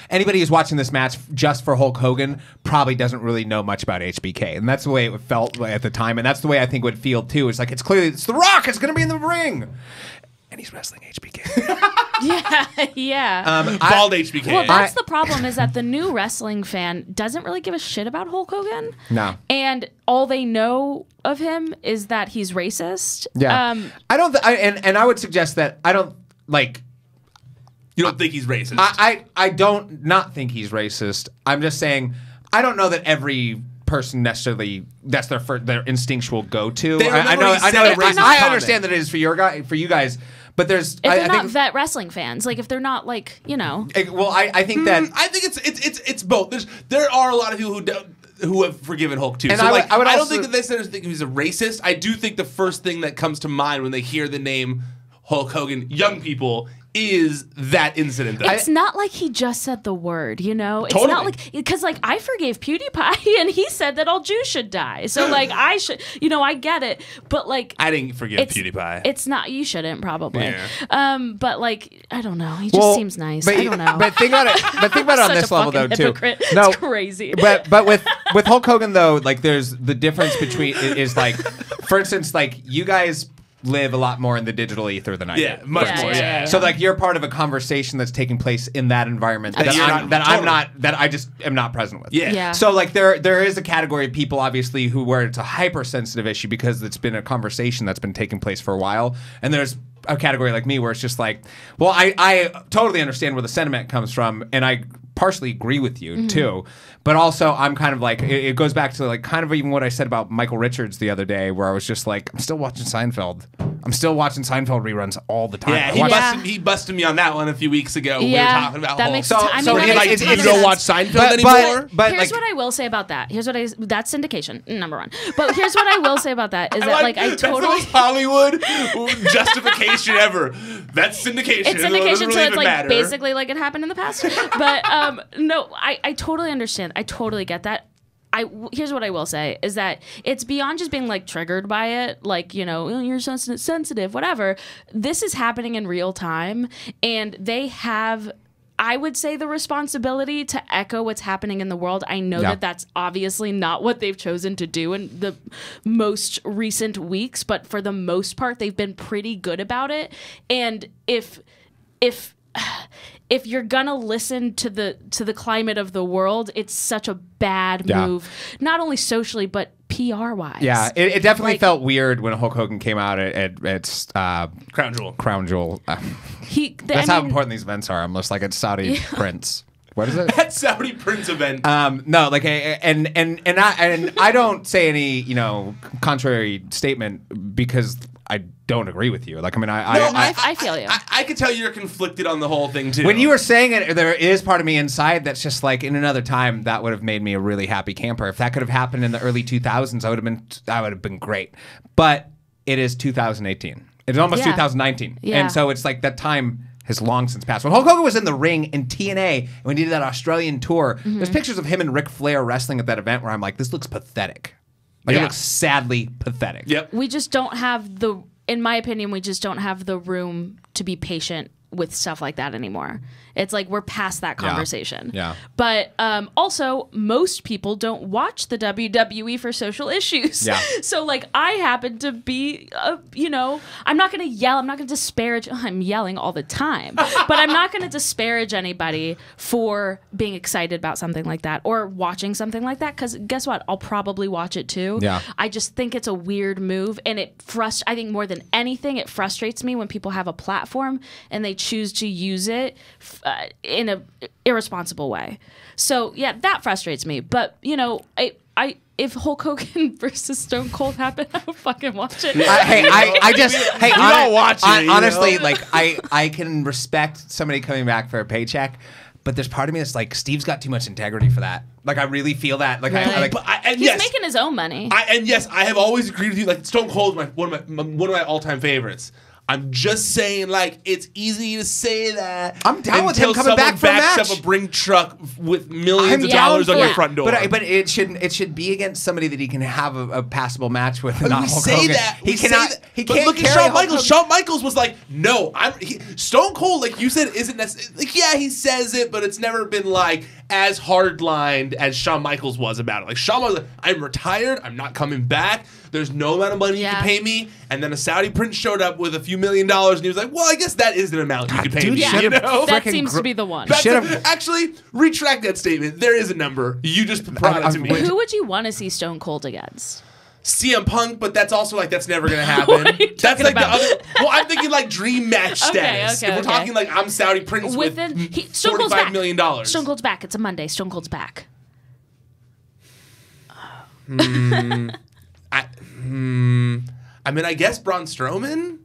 Speaker 2: anybody who's watching this match just for Hulk Hogan probably doesn't really know much about HBK, and that's the way it felt at the time, and that's the way I think it would feel too. It's like it's The Rock. It's going to be in the ring. And he's wrestling HBK.
Speaker 3: Yeah.
Speaker 1: Bald HBK.
Speaker 3: Well, that's the problem, is that the new wrestling fan doesn't really give a shit about Hulk Hogan.
Speaker 2: No.
Speaker 3: And all they know of him is that he's racist.
Speaker 2: Yeah. I don't. And I would suggest that I don't like.
Speaker 1: You don't think he's racist?
Speaker 2: I don't not think he's racist. I'm just saying I don't know that every person necessarily that's their instinctual go-to. I understand that it is for you guys, but there's
Speaker 3: if they're not vet wrestling fans, like if they're not like, you know.
Speaker 2: Well, I think that
Speaker 1: I think it's both. There are a lot of people who have forgiven Hulk too.
Speaker 2: And
Speaker 1: so
Speaker 2: I
Speaker 1: don't think that they think he's a racist. I do think the first thing that comes to mind when they hear the name Hulk Hogan young people is that incident.
Speaker 3: It's not like he just said the word, you know? It's
Speaker 1: Totally.
Speaker 3: not like, because like I forgave PewDiePie and he said that all Jews should die. So like I should, you know, I get it. But like
Speaker 1: I didn't forgive PewDiePie.
Speaker 3: It's not, you shouldn't probably.
Speaker 1: Yeah.
Speaker 3: But like, I don't know. He just seems nice. I don't know.
Speaker 2: But think about it. But think about it on
Speaker 3: Such
Speaker 2: this
Speaker 3: a
Speaker 2: level though
Speaker 3: fucking
Speaker 2: too.
Speaker 3: hypocrite.
Speaker 2: No,
Speaker 3: It's crazy.
Speaker 2: But with Hulk Hogan though, like there's the difference between is like, for instance, like you guys live a lot more in the digital ether than I do.
Speaker 1: Much more. Yeah.
Speaker 2: So like you're part of a conversation that's taking place in that environment that I just am not present with.
Speaker 1: Yeah.
Speaker 2: So like there is a category of people obviously where it's a hypersensitive issue because it's been a conversation that's been taking place for a while, and there's a category like me where it's just like, well, I totally understand where the sentiment comes from, and I partially agree with you too, but also I'm kind of like it goes back to like kind of even what I said about Michael Richards the other day, where I was just like, I'm still watching Seinfeld reruns all the time.
Speaker 1: Yeah, he busted me on that one a few weeks ago. We were talking about
Speaker 3: that
Speaker 1: Hulk.
Speaker 3: makes
Speaker 1: you don't watch Seinfeld anymore.
Speaker 2: But
Speaker 3: here's what I will say about that. That's syndication, number one. But here's what I will say about that is that like I totally
Speaker 1: that's the most Hollywood justification ever. That's syndication.
Speaker 3: It's syndication,
Speaker 1: really
Speaker 3: so it's like
Speaker 1: matter.
Speaker 3: basically like it happened in the past. But no, I totally understand. I totally get that. Here's what I will say is that it's beyond just being like triggered by it, like, you know, oh, you're sensitive, whatever. This is happening in real time, and they have, I would say, the responsibility to echo what's happening in the world. I know that that's obviously not what they've chosen to do in the most recent weeks, but for the most part, they've been pretty good about it. And if you're gonna listen to the climate of the world, it's such a bad move, not only socially but PR wise.
Speaker 2: Yeah, it definitely felt weird when Hulk Hogan came out at
Speaker 1: Crown Jewel.
Speaker 2: Crown Jewel. That's how important these events are. I'm just like it's Saudi Prince. What is it?
Speaker 1: That Saudi Prince event.
Speaker 2: No, like and I don't say any contrary statement because I don't agree with you. Like, I mean,
Speaker 3: I feel you.
Speaker 1: I could tell you're conflicted on the whole thing too.
Speaker 2: When you were saying it, there is part of me inside that's just like, in another time, that would have made me a really happy camper. If that could have happened in the early 2000s, I would have been great. But it is 2018. It's almost 2019, and so it's like that time has long since passed. When Hulk Hogan was in the ring in TNA, when he did that Australian tour, there's pictures of him and Ric Flair wrestling at that event where I'm like, this looks pathetic. Like, it looks sadly pathetic.
Speaker 1: Yep.
Speaker 3: We just don't have in my opinion, we just don't have the room to be patient with stuff like that anymore. It's like we're past that conversation.
Speaker 2: Yeah.
Speaker 3: But also, most people don't watch the WWE for social issues.
Speaker 2: Yeah.
Speaker 3: So, like, I happen to be, I'm not going to yell. I'm not going to disparage. I'm yelling all the time. But I'm not going to disparage anybody for being excited about something like that or watching something like that. Because guess what? I'll probably watch it too.
Speaker 2: Yeah.
Speaker 3: I just think it's a weird move. And I think more than anything, it frustrates me when people have a platform and they choose to use it in a irresponsible way. So yeah, that frustrates me. But if Hulk Hogan versus Stone Cold happened, I would fucking watch it.
Speaker 2: Don't
Speaker 1: watch it.
Speaker 2: Honestly, like I can respect somebody coming back for a paycheck, but there's part of me that's like, Steve's got too much integrity for that. Like, I really feel that. Like,
Speaker 3: really?
Speaker 2: He's
Speaker 3: making his own money.
Speaker 1: I have always agreed with you. Like, Stone Cold is one of my all-time favorites. I'm just saying, like, it's easy to say that.
Speaker 2: I'm down with him coming back for a match.
Speaker 1: Backs up a brink truck with millions of dollars on your front door.
Speaker 2: But it should be against somebody that he can have a passable match with.
Speaker 1: But
Speaker 2: not
Speaker 1: we
Speaker 2: Hulk
Speaker 1: say
Speaker 2: Hogan.
Speaker 1: that.
Speaker 2: He cannot. He
Speaker 1: but
Speaker 2: can't
Speaker 1: look at
Speaker 2: carry
Speaker 1: Shawn Michaels.
Speaker 2: Hogan.
Speaker 1: Shawn Michaels was like, no, Stone Cold, like you said, isn't necessarily. Like, yeah, he says it, but it's never been like as hard-lined as Shawn Michaels was about it. Like, Shawn was like, I'm retired. I'm not coming back. There's no amount of money you can pay me. And then a Saudi prince showed up with a few $1 million, and he was like, well, I guess that is an amount you could pay me.
Speaker 3: Yeah.
Speaker 1: You know?
Speaker 3: That seems to be the one.
Speaker 1: Actually, retract that statement. There is a number. You just brought it to me.
Speaker 3: Who would you want to see Stone Cold against?
Speaker 1: CM Punk, but that's also like, that's never going to happen. That's like
Speaker 3: about?
Speaker 1: the other. Well, I'm thinking like dream match status.
Speaker 3: Okay,
Speaker 1: If we're talking like I'm Saudi Prince with $45 million.
Speaker 3: Stone Cold's back. It's a Monday. Stone Cold's back.
Speaker 1: I mean, I guess Braun Strowman,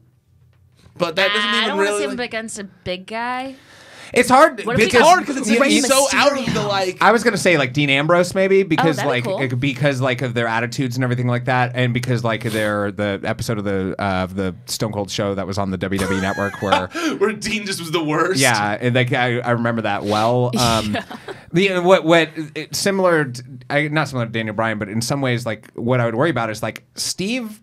Speaker 1: but that doesn't even
Speaker 3: I don't
Speaker 1: really.
Speaker 3: want to see him against a big guy.
Speaker 2: It's hard
Speaker 3: What if
Speaker 1: It's
Speaker 3: he
Speaker 1: hard because
Speaker 3: Rey
Speaker 1: he's so out of
Speaker 3: Mysterio?
Speaker 1: the like.
Speaker 2: I was gonna say like Dean Ambrose maybe because
Speaker 3: that'd be
Speaker 2: like
Speaker 3: cool.
Speaker 2: because like of their attitudes and everything like that, and because like the episode of the Stone Cold show that was on the WWE Network where
Speaker 1: Where Dean just was the worst.
Speaker 2: yeah, and like I remember that well. Similar, not similar to Daniel Bryan, but in some ways like what I would worry about is like Steve.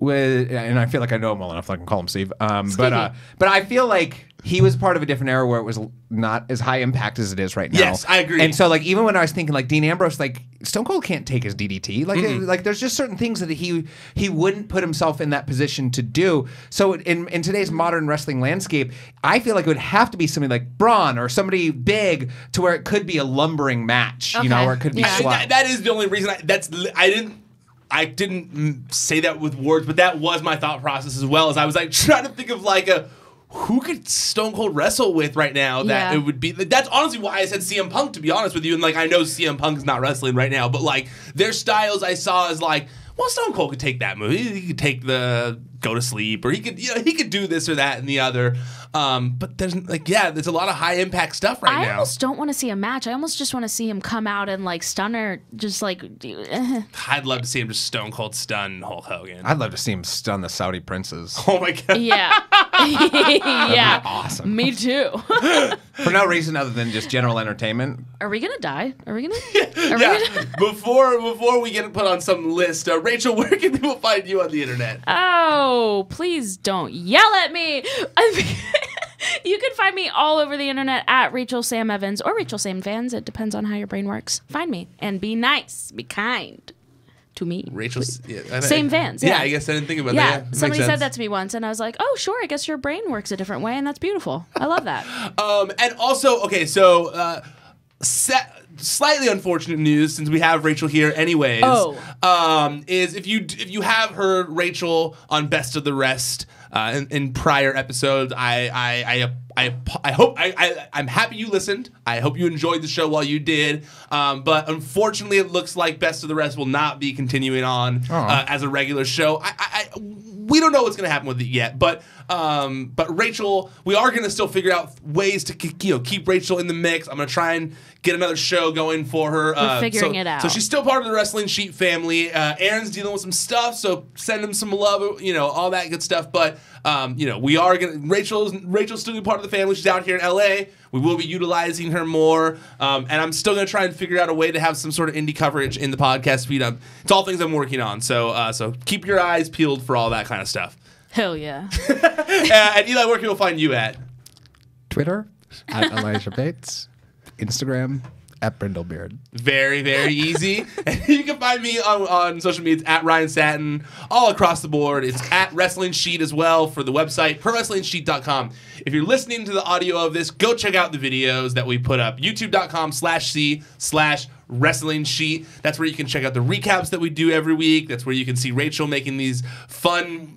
Speaker 2: And I feel like I know him well enough that I can call him Steve. But I feel like he was part of a different era where it was not as high impact as it is right now.
Speaker 1: Yes, I agree.
Speaker 2: And so like even when I was thinking like Dean Ambrose, like Stone Cold can't take his DDT. Like like there's just certain things that he wouldn't put himself in that position to do. So in today's modern wrestling landscape, I feel like it would have to be somebody like Braun or somebody big to where it could be a lumbering match. You know,
Speaker 3: Okay.
Speaker 2: where it could be
Speaker 3: Yeah.
Speaker 2: slow.
Speaker 1: That is the only reason I didn't say that with words, but that was my thought process as well. As I was like trying to think of like who could Stone Cold wrestle with right now that
Speaker 3: Yeah.
Speaker 1: it would be. That's honestly why I said CM Punk, to be honest with you. And like I know CM Punk is not wrestling right now, but like their styles I saw as like, well, Stone Cold could take that move. He could take the go to sleep, or he could do this or that and the other. But there's there's a lot of high impact stuff right
Speaker 3: I
Speaker 1: now.
Speaker 3: almost don't want to see a match. I almost just want to see him come out and like stun her, just like.
Speaker 1: I'd love to see him just Stone Cold stun Hulk Hogan.
Speaker 2: I'd love to see him stun the Saudi princes.
Speaker 1: Oh my god.
Speaker 3: Yeah. Yeah.
Speaker 2: Awesome.
Speaker 3: Me too.
Speaker 2: For no reason other than just general entertainment.
Speaker 3: Are we gonna die? Are we gonna?
Speaker 1: Yeah. Before we get put on some list, Rachel, where can people find you on the internet?
Speaker 3: Oh, please don't yell at me. You can find me all over the internet at Rachel Sam Evans or Rachel Sam Fans. It depends on how your brain works. Find me and be nice, be kind to me.
Speaker 1: Rachel,
Speaker 3: Same Vans.
Speaker 1: Yeah,
Speaker 3: Yeah.
Speaker 1: I guess I didn't think about
Speaker 3: Yeah,
Speaker 1: that.
Speaker 3: somebody said that to me once, and I was like, "Oh, sure. I guess your brain works a different way, and that's beautiful. I love that."
Speaker 1: And also, okay, so slightly unfortunate news since we have Rachel here, anyways. Is if you have heard Rachel on Best of the Rest in prior episodes, I'm happy you listened. I hope you enjoyed the show while you did. But unfortunately, it looks like Best of the Rest will not be continuing on as a regular show. We don't know what's going to happen with it yet, but Rachel, we are going to still figure out ways to keep Rachel in the mix. I'm going to try and get another show going for her.
Speaker 3: We're figuring it out.
Speaker 1: So she's still part of the Wrestling Sheet family. Aaron's dealing with some stuff, so send him some love, all that good stuff. But we are gonna. Rachel's still be part of the family. She's out here in LA. We will be utilizing her more, and I'm still gonna try and figure out a way to have some sort of indie coverage in the podcast feed. It's all things I'm working on. So keep your eyes peeled for all that kind of stuff.
Speaker 3: Hell yeah.
Speaker 1: And Eli, where can people find you at?
Speaker 2: Twitter at Elijah Bates, Instagram at Brindlebeard.
Speaker 1: Very, very easy. And you can find me on social media. It's at Ryan Satin all across the board. It's at Wrestling Sheet as well for the website, ProWrestlingSheet.com. If you're listening to the audio of this, go check out the videos that we put up. YouTube.com/C/Wrestling Sheet. That's where you can check out the recaps that we do every week. That's where you can see Rachel making these fun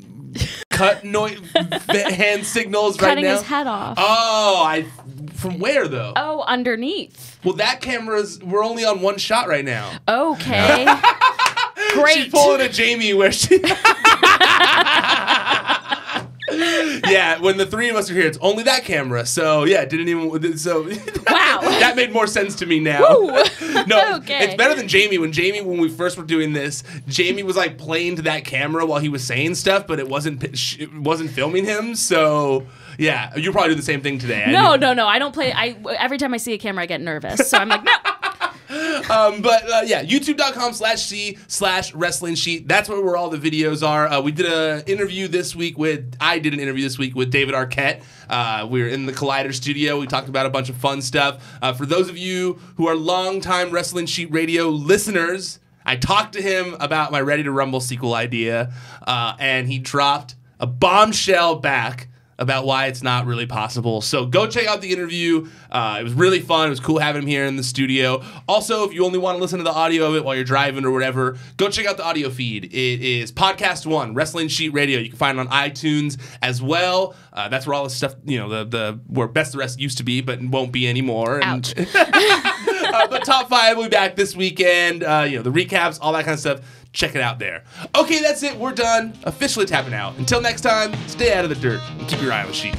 Speaker 1: cut hand signals
Speaker 3: Cutting
Speaker 1: right now.
Speaker 3: his head off.
Speaker 1: Oh, from where though?
Speaker 3: Oh, underneath.
Speaker 1: Well, we're only on one shot right now.
Speaker 3: Okay. Great.
Speaker 1: She's pulling a Jamie where she... Yeah, when the three of us are here, it's only that camera. So, yeah, didn't even... So,
Speaker 3: Wow.
Speaker 1: That made more sense to me now. No,
Speaker 3: Okay.
Speaker 1: It's better than Jamie. When we first were doing this, Jamie was like playing to that camera while he was saying stuff, but it wasn't filming him. So... Yeah, you probably do the same thing today.
Speaker 3: No. I don't play. Every time I see a camera, I get nervous. So I'm like, no.
Speaker 1: Yeah, youtube.com/C/Wrestling Sheet. That's where all the videos are. I did an interview this week with David Arquette. We were in the Collider studio. We talked about a bunch of fun stuff. For those of you who are longtime Wrestling Sheet Radio listeners, I talked to him about my Ready to Rumble sequel idea, and he dropped a bombshell back about why it's not really possible. So go check out the interview. It was really fun. It was cool having him here in the studio. Also, if you only want to listen to the audio of it while you're driving or whatever, go check out the audio feed. It is Podcast 1, Wrestling Sheet Radio. You can find it on iTunes as well. That's where all the stuff, where Best of the Rest used to be, but won't be anymore.
Speaker 3: Ouch.
Speaker 1: But Top 5 will be back this weekend. The recaps, all that kind of stuff. Check it out there. Okay, that's it. We're done. Officially tapping out. Until next time, stay out of the dirt and keep your eye on the sheet.